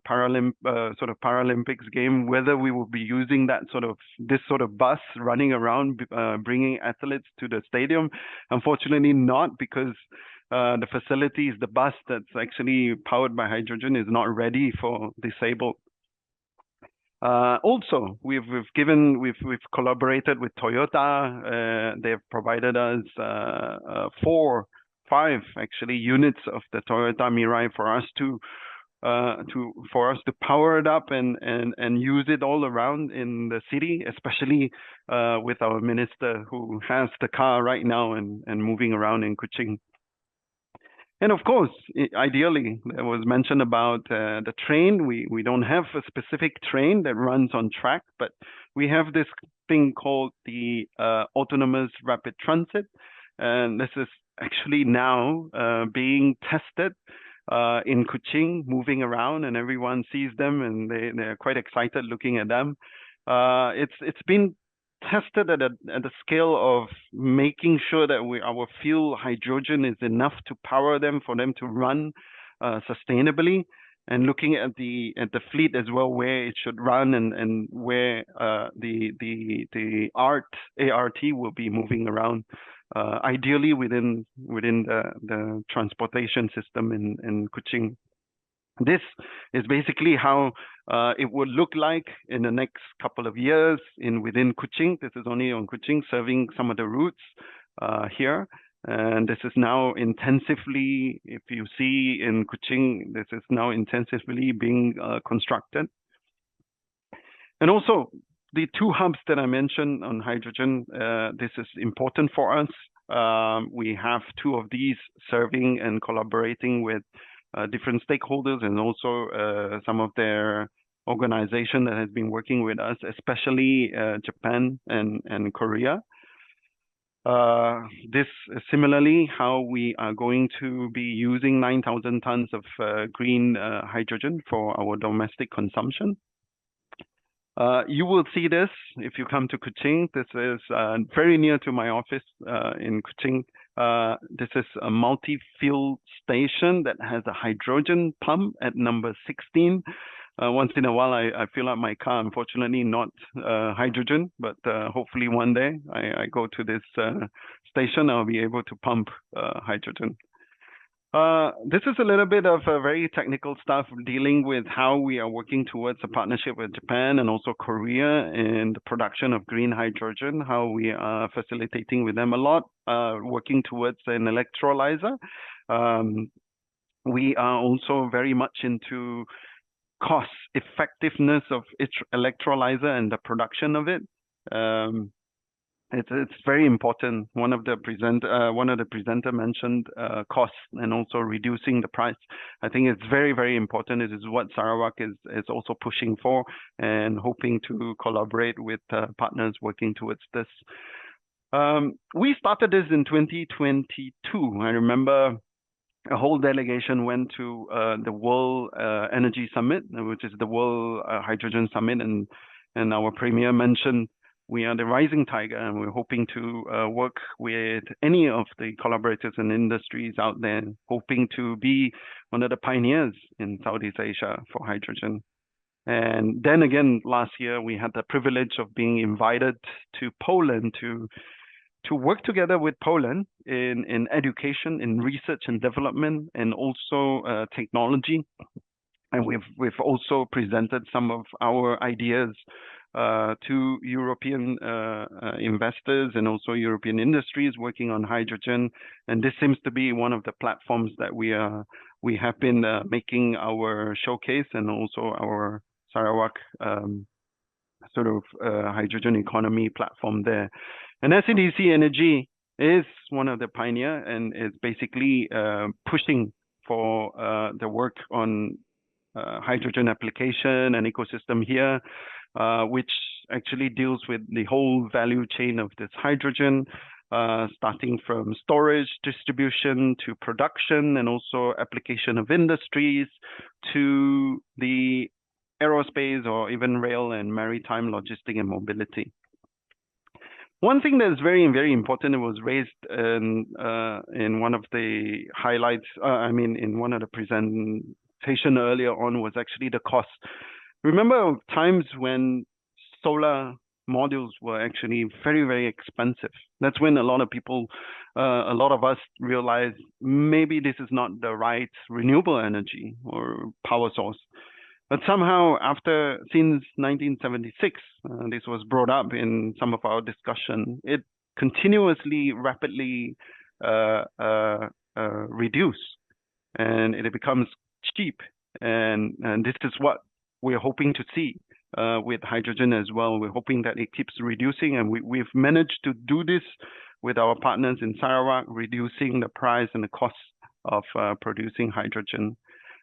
Paralympics game, whether we will be using this sort of bus running around, bringing athletes to the stadium. Unfortunately not, because the facilities, the bus that's actually powered by hydrogen is not ready for disabled. Also, we've collaborated with Toyota. They've provided us 5 actually units of the Toyota Mirai for us to power it up and use it all around in the city, especially with our minister who has the car right now and moving around in Kuching. And of course, ideally, there was mention about the train. We don't have a specific train that runs on track, but we have this thing called the autonomous rapid transit, and this is actually now being tested in Kuching, moving around, and everyone sees them and they're quite excited looking at them. It's been tested at the scale of making sure that our fuel hydrogen is enough to power them, for them to run sustainably, and looking at the fleet as well, where it should run and where the ART will be moving around. Ideally within the transportation system in Kuching. This is basically how it would look like in the next couple of years within Kuching. This is only on Kuching, serving some of the routes here. And this is now intensively, if you see in Kuching, this is now intensively being constructed. And also, the 2 hubs that I mentioned on hydrogen, this is important for us. We have 2 of these serving and collaborating with different stakeholders, and also some of their organization that has been working with us, especially Japan and Korea. This is similarly how we are going to be using 9,000 tons of green hydrogen for our domestic consumption. You will see this if you come to Kuching. This is very near to my office in Kuching. This is a multi-fuel station that has a hydrogen pump at number 16. Once in a while, I fill up my car. Unfortunately, not hydrogen, but hopefully one day I go to this station, I'll be able to pump hydrogen. This is a little bit of very technical stuff dealing with how we are working towards a partnership with Japan and also Korea in the production of green hydrogen, how we are facilitating with them a lot, working towards an electrolyzer. We are also very much into cost effectiveness of its electrolyzer and the production of it. It's very important. One of the presenter mentioned cost and also reducing the price. I think it's very, very important. It is what Sarawak is also pushing for and hoping to collaborate with partners working towards this. We started this in 2022. I remember a whole delegation went to the World Energy Summit, which is the World Hydrogen Summit, and our premier mentioned we are the rising tiger, and we're hoping to work with any of the collaborators and industries out there, hoping to be one of the pioneers in Southeast Asia for hydrogen. And then again, last year, we had the privilege of being invited to Poland to work together with Poland in education, in research and development, and also technology. And we've also presented some of our ideas to European investors and also European industries working on hydrogen. And this seems to be one of the platforms that we have been making our showcase and also our Sarawak sort of hydrogen economy platform there. And SADC Energy is one of the pioneer and is basically pushing for the work on hydrogen application and ecosystem here, which actually deals with the whole value chain of this hydrogen, starting from storage, distribution to production, and also application of industries to the aerospace or even rail and maritime logistic and mobility. One thing that is very, very important, it was raised in one of the highlights, in one of the presentation earlier on, was actually the cost. Remember times when solar modules were actually very, very expensive. That's when a lot of people, a lot of us realized maybe this is not the right renewable energy or power source. But somehow since 1976, this was brought up in some of our discussion, it continuously, rapidly reduce, and it becomes cheap. And this is what we're hoping to see with hydrogen as well. We're hoping that it keeps reducing, and we've managed to do this with our partners in Sarawak, reducing the price and the cost of producing hydrogen.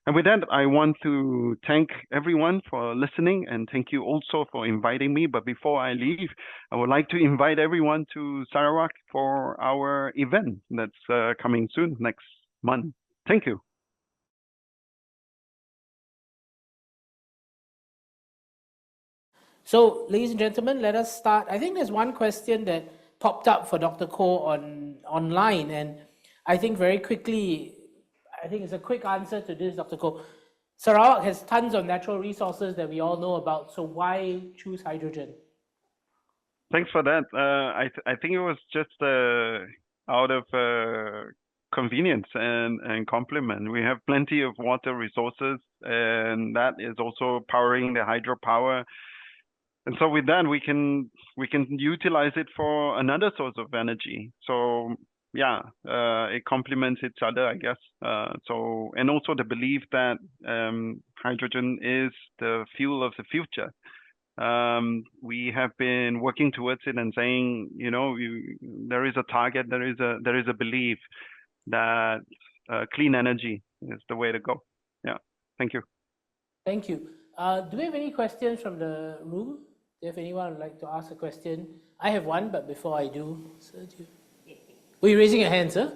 And with that, I want to thank everyone for listening, and thank you also for inviting me. But before I leave, I would like to invite everyone to Sarawak for our event that's coming soon, next month. Thank you. So, ladies and gentlemen, let us start. I think there's one question that popped up for Dr. Kho online, and I think very quickly, I think it's a quick answer to this, Dr. Kho. Sarawak has tons of natural resources that we all know about, so why choose hydrogen? Thanks for that. I think it was just out of convenience and compliment. We have plenty of water resources, and that is also powering the hydropower. And so with that, we can utilize it for another source of energy. So yeah, it complements each other, I guess. And also the belief that hydrogen is the fuel of the future. We have been working towards it and saying, there is a target, there is a belief that clean energy is the way to go. Yeah, thank you. Thank you. Do we have any questions from the room? If anyone would like to ask a question, I have one, but before I do, sir, were you raising your hand, sir?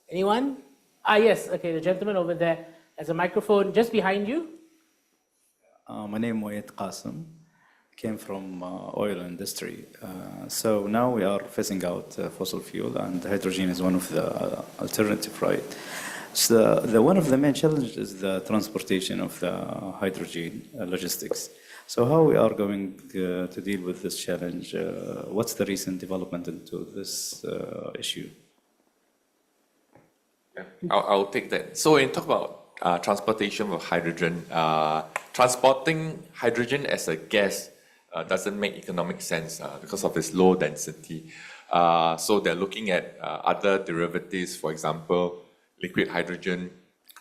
Anyone? Yes. Okay, the gentleman over there has a microphone just behind you. My name is Moyed Qasim. came from oil industry. So now we are phasing out fossil fuel, and hydrogen is one of the alternative, right? So one of the main challenges is the transportation of the hydrogen logistics. So how we are going to deal with this challenge? What's the recent development into this issue? Yeah, I'll take that. So when you talk about transportation of hydrogen, transporting hydrogen as a gas doesn't make economic sense because of its low density. So they're looking at other derivatives, for example, liquid hydrogen,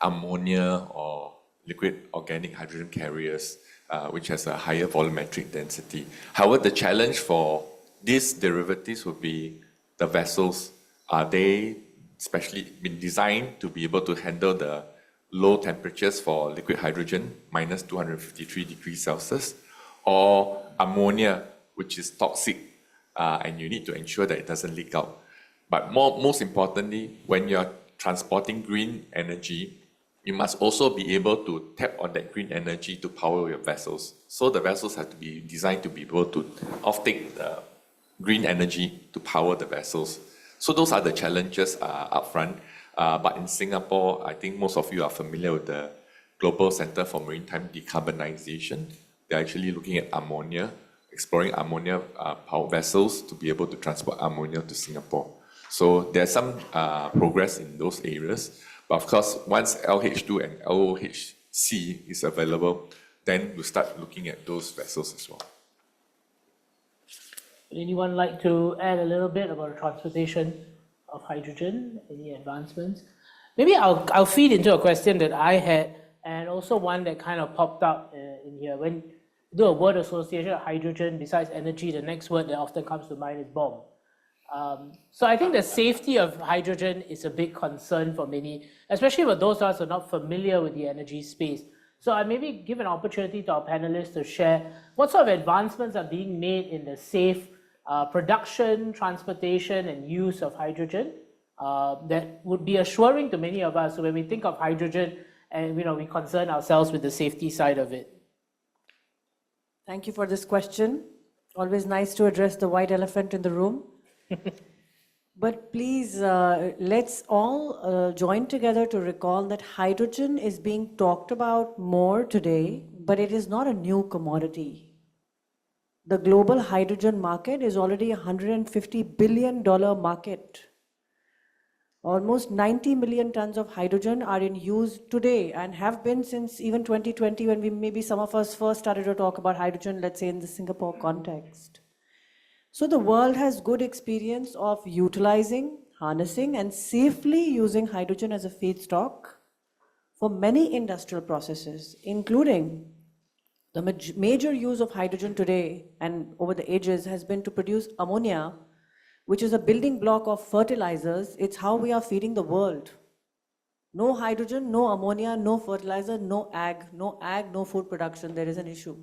ammonia, or liquid organic hydrogen carriers, which has a higher volumetric density. However, the challenge for these derivatives would be the vessels. Are they specially been designed to be able to handle the low temperatures for liquid hydrogen, minus 253 degrees Celsius, or ammonia, which is toxic, and you need to ensure that it doesn't leak out. But most importantly, when you're transporting green energy, you must also be able to tap on that green energy to power your vessels. So the vessels have to be designed to be able to offtake the green energy to power the vessels. So those are the challenges up front. But in Singapore, I think most of you are familiar with the Global Center for Maritime Decarbonization. They're actually looking at ammonia, exploring ammonia powered vessels to be able to transport ammonia to Singapore. So there's some progress in those areas. But of course, once LH2 and LOHC is available, then we'll start looking at those vessels as well. Would anyone like to add a little bit about the transportation of hydrogen? Any advancements? Maybe I'll feed into a question that I had, and also one that kind of popped up in here. When you do a word association of hydrogen, besides energy, the next word that often comes to mind is bomb. So I think the safety of hydrogen is a big concern for many, especially for those of us who are not familiar with the energy space. So I maybe give an opportunity to our panelists to share what sort of advancements are being made in the safe production, transportation, and use of hydrogen that would be assuring to many of us. So when we think of hydrogen, and we concern ourselves with the safety side of it. Thank you for this question. Always nice to address the white elephant in the room. But please, let's all join together to recall that hydrogen is being talked about more today, but it is not a new commodity. The global hydrogen market is already a $150 billion market. Almost 90 million tons of hydrogen are in use today and have been since even 2020, when maybe some of us first started to talk about hydrogen, let's say in the Singapore context. So the world has good experience of utilizing, harnessing, and safely using hydrogen as a feedstock for many industrial processes, including the major use of hydrogen today and over the ages has been to produce ammonia, which is a building block of fertilizers. It's how we are feeding the world. No hydrogen, no ammonia, no fertilizer, no ag, no food production. There is an issue.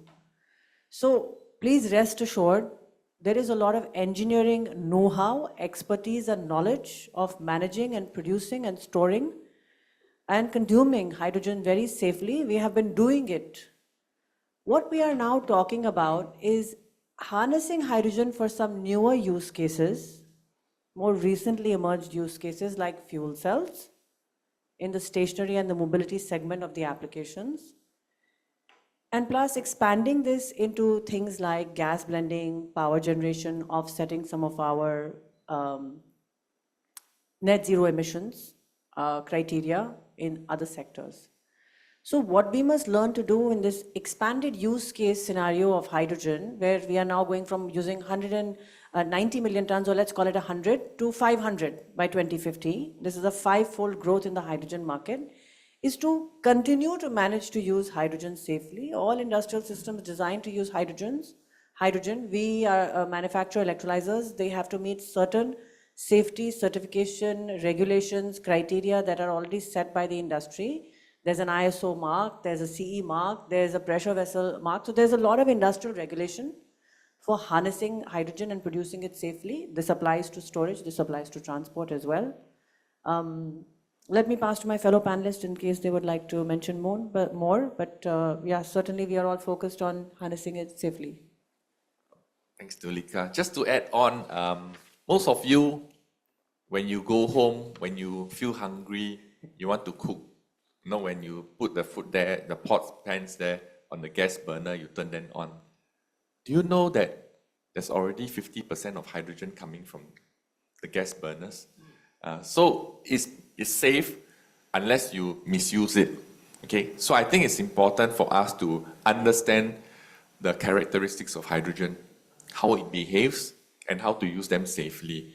So please rest assured, there is a lot of engineering know-how, expertise, and knowledge of managing and producing and storing and consuming hydrogen very safely. We have been doing it. What we are now talking about is harnessing hydrogen for some newer use cases, more recently emerged use cases like fuel cells in the stationary and the mobility segment of the applications. And plus expanding this into things like gas blending, power generation, offsetting some of our net zero emissions criteria in other sectors. So what we must learn to do in this expanded use case scenario of hydrogen, where we are now going from using 190 million tons, or let's call it 100, to 500 by 2050, this is a 5-fold growth in the hydrogen market, is to continue to manage to use hydrogen safely. All industrial systems designed to use hydrogen, we manufacture electrolyzers, they have to meet certain safety, certification, regulations, criteria that are already set by the industry. There's an ISO mark, there's a CE mark, there's a pressure vessel mark. So there's a lot of industrial regulation for harnessing hydrogen and producing it safely. This applies to storage, this applies to transport as well. Let me pass to my fellow panelists in case they would like to mention more, but yeah, certainly we are all focused on harnessing it safely. Thanks, Tulika. Just to add on, most of you, when you go home, when you feel hungry, you want to cook. You know, when you put the food there, the pots, pans there on the gas burner, you turn them on. Do you know that there's already 50% of hydrogen coming from the gas burners? So it's safe unless you misuse it. Okay, so I think it's important for us to understand the characteristics of hydrogen, how it behaves, and how to use them safely.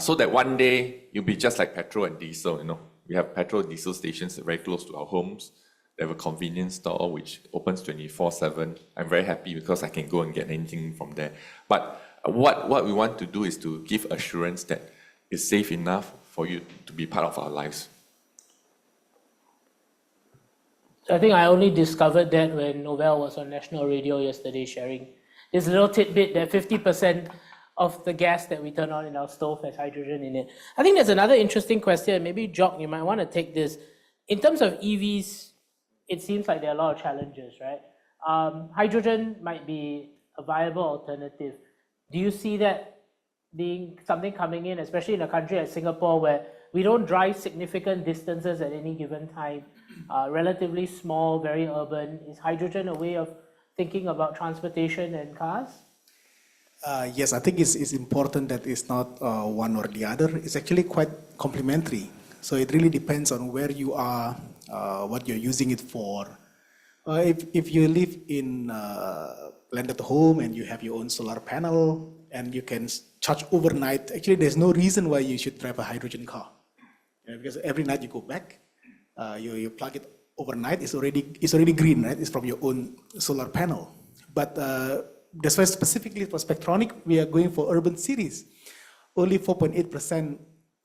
So that one day you'll be just like petrol and diesel. You know, we have petrol and diesel stations very close to our homes. They have a convenience store which opens 24/7. I'm very happy because I can go and get anything from there. But what we want to do is to give assurance that it's safe enough for you to be part of our lives. I think I only discovered that when Noel was on national radio yesterday sharing this little tidbit that 50% of the gas that we turn on in our stove has hydrogen in it. I think there's another interesting question. Maybe, Jok, you might want to take this. In terms of EVs, it seems like there are a lot of challenges, right? Hydrogen might be a viable alternative. Do you see that being something coming in, especially in a country like Singapore, where we don't drive significant distances at any given time, relatively small, very urban? Is hydrogen a way of thinking about transportation and cars? Yes, I think it's important that it's not one or the other. It's actually quite complementary. So it really depends on where you are, what you're using it for. If you live in landed home and you have your own solar panel and you can charge overnight, actually there's no reason why you should drive a hydrogen car. Because every night you go back, you plug it overnight, it's already green, right? It's from your own solar panel. But that's why specifically for Spectronik, we are going for urban cities. Only 4.8%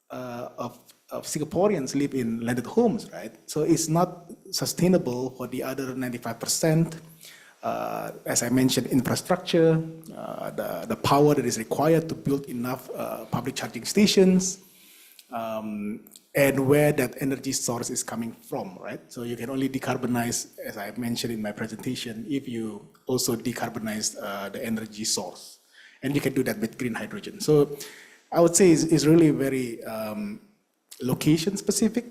of Singaporeans live in landed homes, right? So it's not sustainable for the other 95%. As I mentioned, infrastructure, the power that is required to build enough public charging stations, and where that energy source is coming from, right? So you can only decarbonize, as I mentioned in my presentation, if you also decarbonize the energy source. And you can do that with green hydrogen. So I would say it's really very location specific.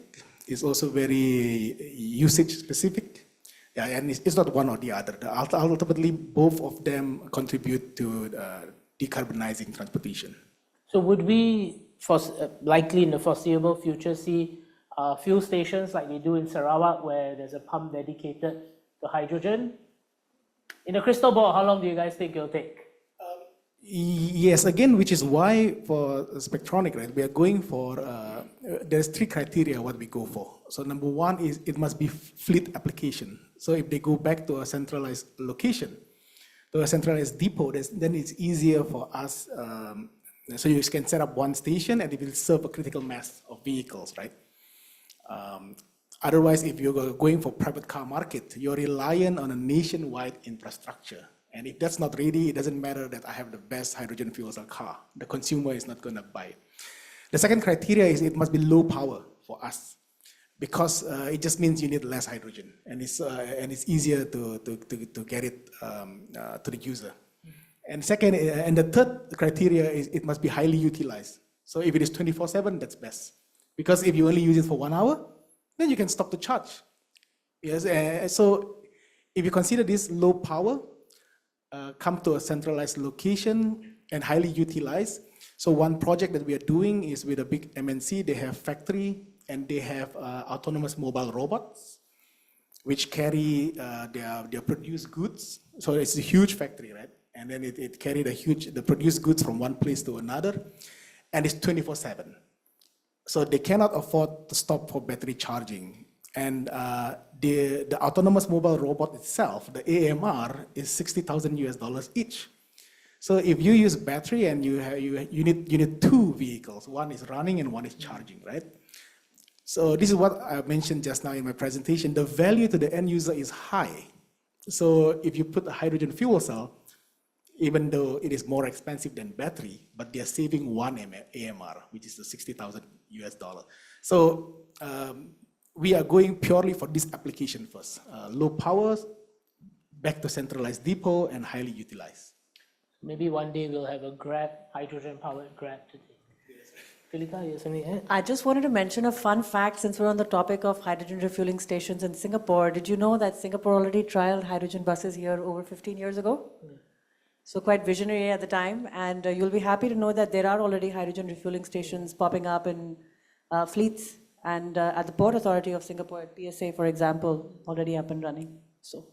It's also very usage specific. Yeah, and it's not one or the other. Ultimately, both of them contribute to decarbonizing transportation. So would we, likely in the foreseeable future, see fuel stations like we do in Sarawak, where there's a pump dedicated to hydrogen? In a crystal ball, how long do you guys think it'll take? Yes, again, which is why for Spectronik, right, we are going for, there's 3 criteria what we go for. So number 1 is it must be fleet application. So if they go back to a centralized location, to a centralized depot, then it's easier for us. So you can set up one station and it will serve a critical mass of vehicles, right? Otherwise, if you're going for private car market, you're reliant on a nationwide infrastructure. And if that's not ready, it doesn't matter that I have the best hydrogen fuel cell car. The consumer is not going to buy it. The second criteria is it must be low power for us, because it just means you need less hydrogen, and it's easier to get it to the user. And second, and the third criteria is it must be highly utilized. So if it is 24/7, that's best. Because if you only use it for 1 hour, then you can stop the charge. Yes. So if you consider this low power, come to a centralized location and highly utilized. So one project that we are doing is with a big MNC. They have factory and they have autonomous mobile robots, which carry their produced goods. So it's a huge factory, right? And then it carried the produced goods from one place to another, and it's 24/7. So they cannot afford to stop for battery charging. And the autonomous mobile robot itself, the AMR, is $60,000 each. So if you use battery and you need 2 vehicles, one is running and one is charging, right? So this is what I mentioned just now in my presentation. The value to the end user is high. So if you put a hydrogen fuel cell, even though it is more expensive than battery, but they are saving 1 AMR, which is the $60,000. So we are going purely for this application first. Low power, back to centralized depot, and highly utilized. Maybe one day we'll have a Grab, hydrogen-powered Grab today. Tulika, you have something to add? I just wanted to mention a fun fact since we're on the topic of hydrogen refueling stations in Singapore. Did you know that Singapore already trialed hydrogen buses here over 15 years ago? So quite visionary at the time, and you'll be happy to know that there are already hydrogen refueling stations popping up in fleets and at the Port Authority of Singapore, at PSA, for example, already up and running. So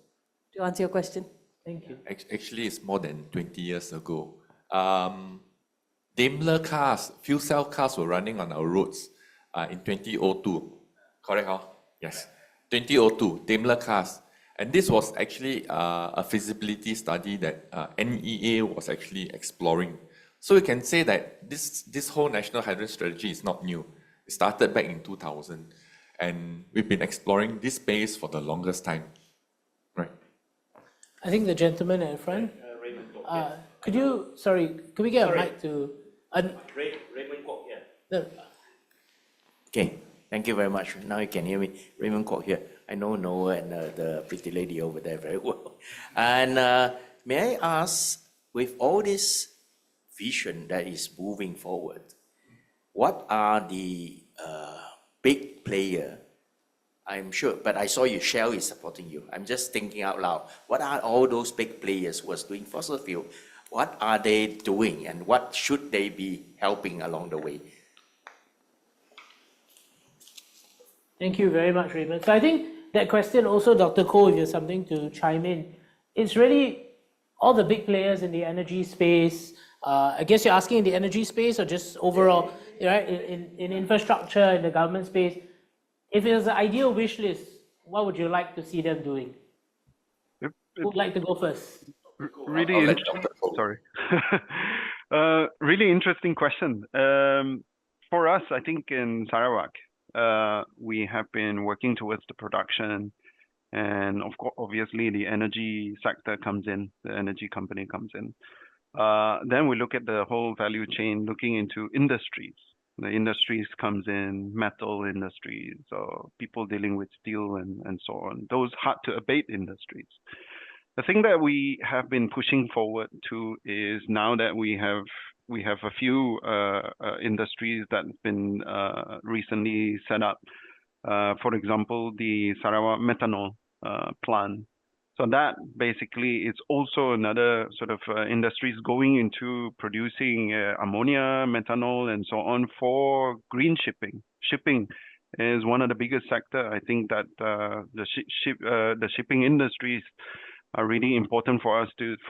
to answer your question. Thank you. Actually, it's more than 20 years ago. Daimler cars, fuel cell cars were running on our roads in 2002. Correct, huh? Yes. 2002, Daimler cars. And this was actually a feasibility study that NEA was actually exploring. So we can say that this whole national hydrogen strategy is not new. It started back in 2000. And we've been exploring this space for the longest time. Right. I think the gentleman at the front. Could we get a mic to... Raymond Kwok here. No. Okay, thank you very much. Now you can hear me. Raymond Kwok here. I know Noah and the pretty lady over there very well. And may I ask, with all this vision that is moving forward, what are the big player? I'm sure, but I saw Shell is supporting you. I'm just thinking out loud. What are all those big players who are doing fossil fuel? What are they doing and what should they be helping along the way? Thank you very much, Raymond. So I think that question also, Dr. Kho, if you have something to chime in, it's really all the big players in the energy space. I guess you're asking in the energy space or just overall, right? In infrastructure, in the government space. If it was an ideal wish list, what would you like to see them doing? Who'd like to go first? Really, sorry. Really interesting question. For us, I think in Sarawak, we have been working towards the production, and of course, obviously, the energy sector comes in, the energy company comes in. Then we look at the whole value chain, looking into industries. The industries comes in, metal industries, so people dealing with steel and so on. Those hard to abate industries. The thing that we have been pushing forward to is now that we have a few industries that have been recently set up. For example, the Sarawak methanol plant. So that basically is also another sort of industries going into producing ammonia, methanol, and so on for green shipping. Shipping is one of the biggest sector. I think that the shipping industries are really important for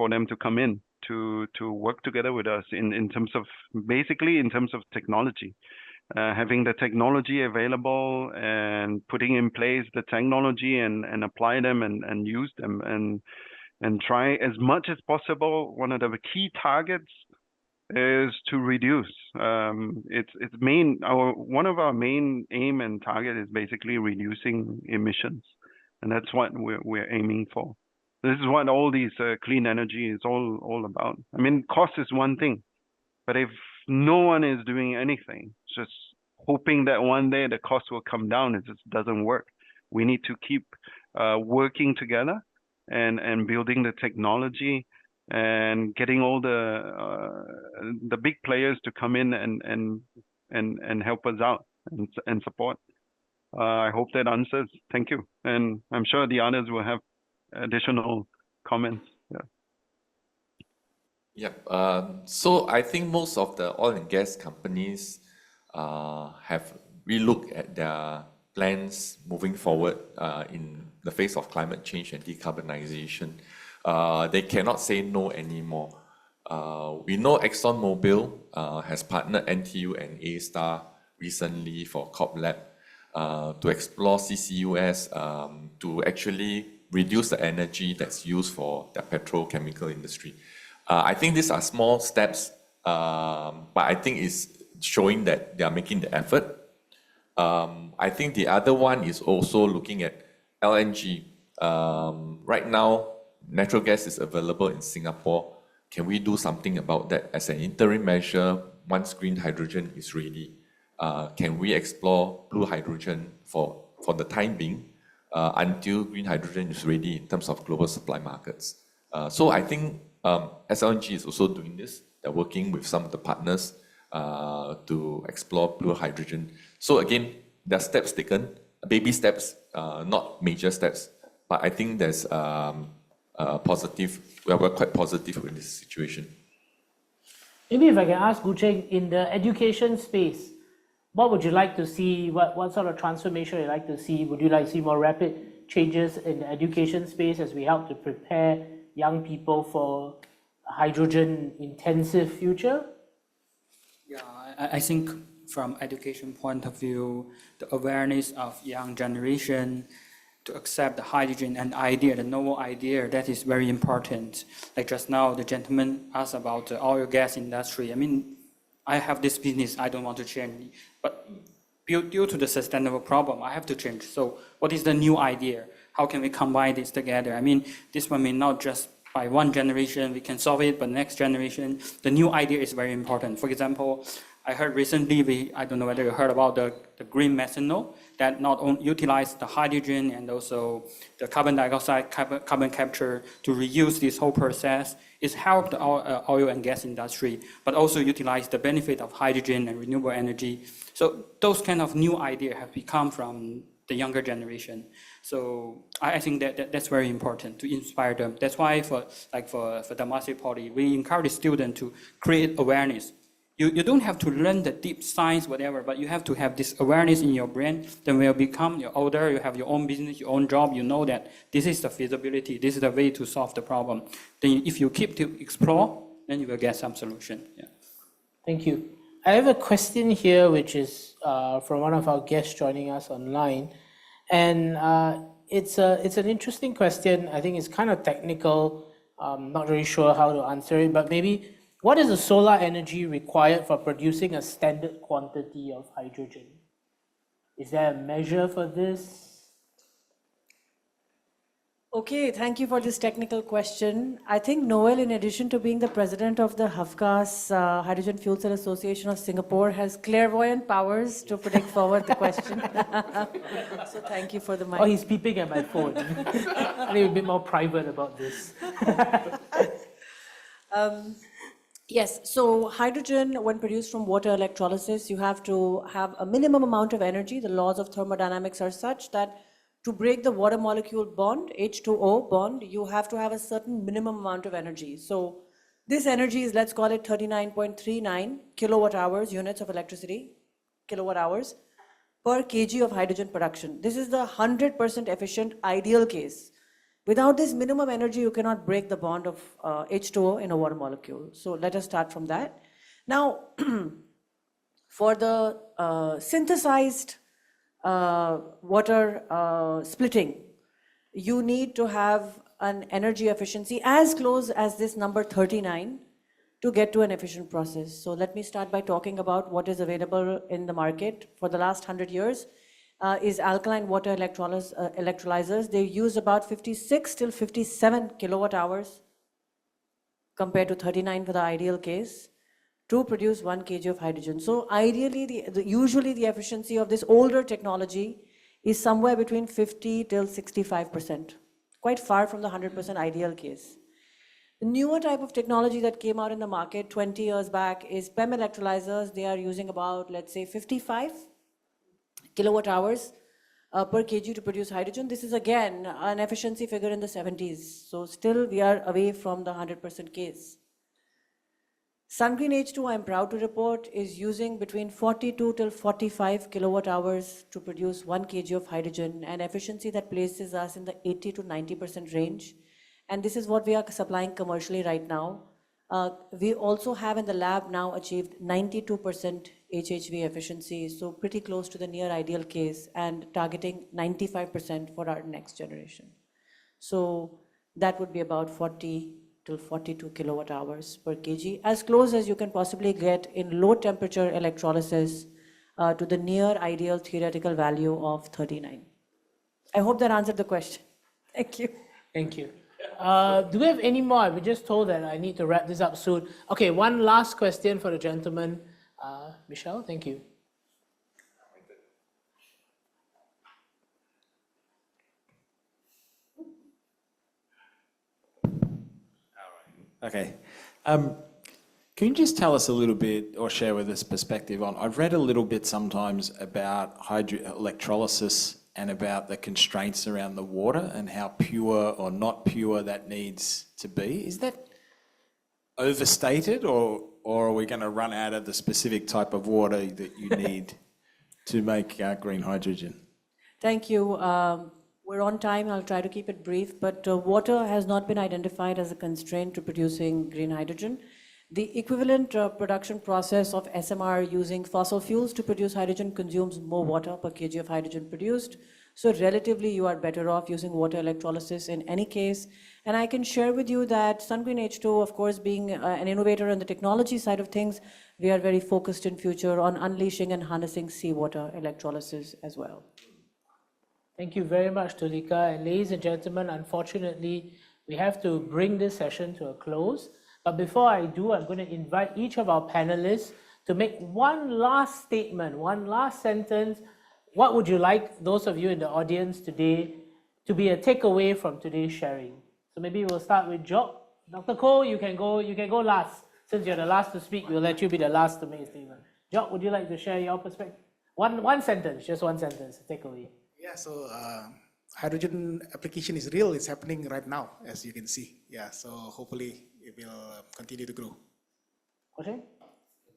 them to come in to work together with us in terms of basically in terms of technology. Having the technology available and putting in place the technology and apply them and use them and try as much as possible. One of the key targets is to reduce. One of our main aim and target is basically reducing emissions, and that's what we're aiming for. This is what all these clean energy is all about. I mean, cost is one thing, but if no one is doing anything, just hoping that one day the cost will come down, it just doesn't work. We need to keep working together and building the technology and getting all the big players to come in and help us out and support. I hope that answers. Thank you. And I'm sure the others will have additional comments. So I think most of the oil and gas companies have relooked at their plans moving forward in the face of climate change and decarbonization. They cannot say no anymore. We know ExxonMobil has partnered NTU and A-Star recently for COP Lab to explore CCUS to actually reduce the energy that's used for the petrochemical industry. I think these are small steps, but I think it's showing that they are making the effort. I think the other one is also looking at LNG. Right now, natural gas is available in Singapore. Can we do something about that as an interim measure once green hydrogen is ready? Can we explore blue hydrogen for the time being until green hydrogen is ready in terms of global supply markets? So I think SLNG is also doing this. They're working with some of the partners to explore blue hydrogen. So again, there are steps taken, baby steps, not major steps. But I think there's positive. We're quite positive with this situation. Maybe if I can ask Gucheng, in the education space, what would you like to see? What sort of transformation would you like to see? Would you like to see more rapid changes in the education space as we help to prepare young people for a hydrogen-intensive future? Yeah, I think from education point of view, the awareness of young generation to accept the hydrogen and idea, the novel idea, that is very important. Like just now, the gentleman asked about the oil gas industry. I mean, I have this business, I don't want to change, but due to the sustainable problem, I have to change. So what is the new idea? How can we combine this together? I mean, this one may not just by one generation, we can solve it, but next generation, the new idea is very important. For example, I heard recently, I don't know whether you heard about the green methanol that not only utilize the hydrogen and also the carbon dioxide, carbon capture to reuse this whole process. It's helped our oil and gas industry, but also utilize the benefit of hydrogen and renewable energy. So those kind of new ideas have become from the younger generation. So I think that's very important to inspire them. That's why for Temasek Poly, we encourage students to create awareness. You don't have to learn the deep science, whatever, but you have to have this awareness in your brain. Then when you become older, you have your own business, your own job, you know that this is the feasibility, this is the way to solve the problem. Then if you keep to explore, then you will get some solution. Yeah. Thank you. I have a question here, which is from one of our guests joining us online. And it's an interesting question. I think it's kind of technical. Not really sure how to answer it, but maybe what is the solar energy required for producing a standard quantity of hydrogen? Is there a measure for this? Okay, thank you for this technical question. I think Noel, in addition to being the president of the HFCAS, Hydrogen Fuel Cell Association of Singapore, has clairvoyant powers to predict forward the question. So thank you for the mic. Oh, he's peeping at my phone. I need to be a bit more private about this. Yes, so hydrogen, when produced from water electrolysis, you have to have a minimum amount of energy. The laws of thermodynamics are such that to break the water molecule bond, H2O bond, you have to have a certain minimum amount of energy. So this energy is, let's call it 39.39 kilowatt hours, units of electricity, kilowatt hours, per kg of hydrogen production. This is the 100% efficient ideal case. Without this minimum energy, you cannot break the bond of H2O in a water molecule. So let us start from that. Now, for the synthesized water splitting, you need to have an energy efficiency as close as this number 39 to get to an efficient process. So let me start by talking about what is available in the market for the last 100 years. Is alkaline water electrolyzers. They use about 56 till 57 kilowatt hours compared to 39 for the ideal case to produce 1 kg of hydrogen. So ideally, usually the efficiency of this older technology is somewhere between 50 till 65%, quite far from the 100% ideal case. The newer type of technology that came out in the market 20 years back is PEM electrolyzers. They are using about, let's say, 55 kilowatt hours per kg to produce hydrogen. This is again an efficiency figure in the 70s. So still we are away from the 100% case. SunGreenH2, I'm proud to report, is using between 42 till 45 kilowatt hours to produce 1 kg of hydrogen, an efficiency that places us in the 80 to 90% range. And this is what we are supplying commercially right now. We also have in the lab now achieved 92% HHV efficiency, so pretty close to the near ideal case, and targeting 95% for our next generation. So that would be about 40 till 42 kilowatt hours per kg, as close as you can possibly get in low temperature electrolysis to the near ideal theoretical value of 39. I hope that answered the question. Thank you. Thank you. Do we have any more? I've been just told that I need to wrap this up soon. Okay, one last question for the gentleman. Michelle, thank you. Okay. Can you just tell us a little bit or share with us perspective on, I've read a little bit sometimes about electrolysis and about the constraints around the water and how pure or not pure that needs to be. Is that overstated or are we going to run out of the specific type of water that you need to make green hydrogen? Thank you. We're on time. I'll try to keep it brief, but water has not been identified as a constraint to producing green hydrogen. The equivalent production process of SMR using fossil fuels to produce hydrogen consumes more water per kg of hydrogen produced. So relatively, you are better off using water electrolysis in any case. And I can share with you that SunGreenH2, of course, being an innovator on the technology side of things, we are very focused in future on unleashing and harnessing seawater electrolysis as well. Thank you very much, Tulika. And ladies and gentlemen, unfortunately, we have to bring this session to a close. But before I do, I'm going to invite each of our panelists to make one last statement, one last sentence. What would you like those of you in the audience today to be a takeaway from today's sharing? So maybe we'll start with Job. Dr. Kho, you can go last. Since you're the last to speak, we'll let you be the last to make a statement. Job, would you like to share your perspective? One sentence, just one sentence, takeaway. Yeah, so hydrogen application is real. It's happening right now, as you can see. Yeah, so hopefully it will continue to grow. Okay.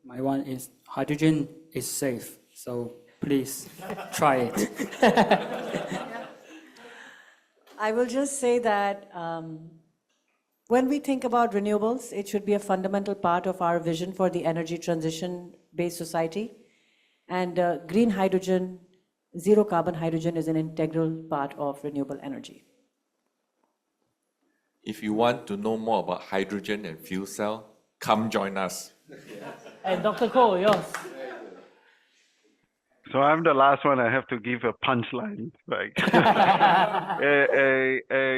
My one is hydrogen is safe, so please try it. I will just say that when we think about renewables, it should be a fundamental part of our vision for the energy transition-based society. And green hydrogen, zero carbon hydrogen is an integral part of renewable energy. If you want to know more about hydrogen and fuel cell, come join us. And Dr. Kho, yours. So I'm the last one. I have to give a punchline. Like,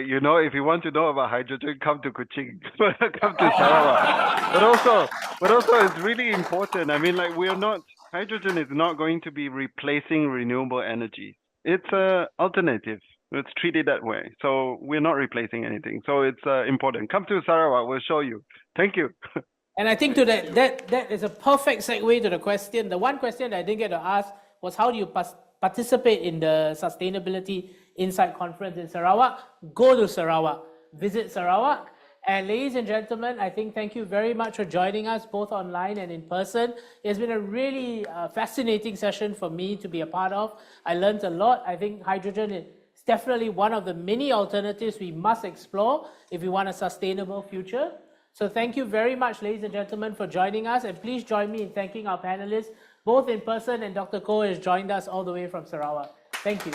you know, if you want to know about hydrogen, come to Kuching, come to Sarawak. But also, it's really important. I mean, like, hydrogen is not going to be replacing renewable energy. It's an alternative. Let's treat it that way. So we're not replacing anything. So it's important. Come to Sarawak. We'll show you. Thank you. And I think that is a perfect segue to the question. The one question I didn't get to ask was, how do you participate in the Sustainability Insight Conference in Sarawak? Go to Sarawak, visit Sarawak. And ladies and gentlemen, I think thank you very much for joining us both online and in person. It's been a really fascinating session for me to be a part of. I learned a lot. I think hydrogen is definitely one of the many alternatives we must explore if we want a sustainable future. So thank you very much, ladies and gentlemen, for joining us. And please join me in thanking our panelists, both in person, and Dr. Kho has joined us all the way from Sarawak. Thank you.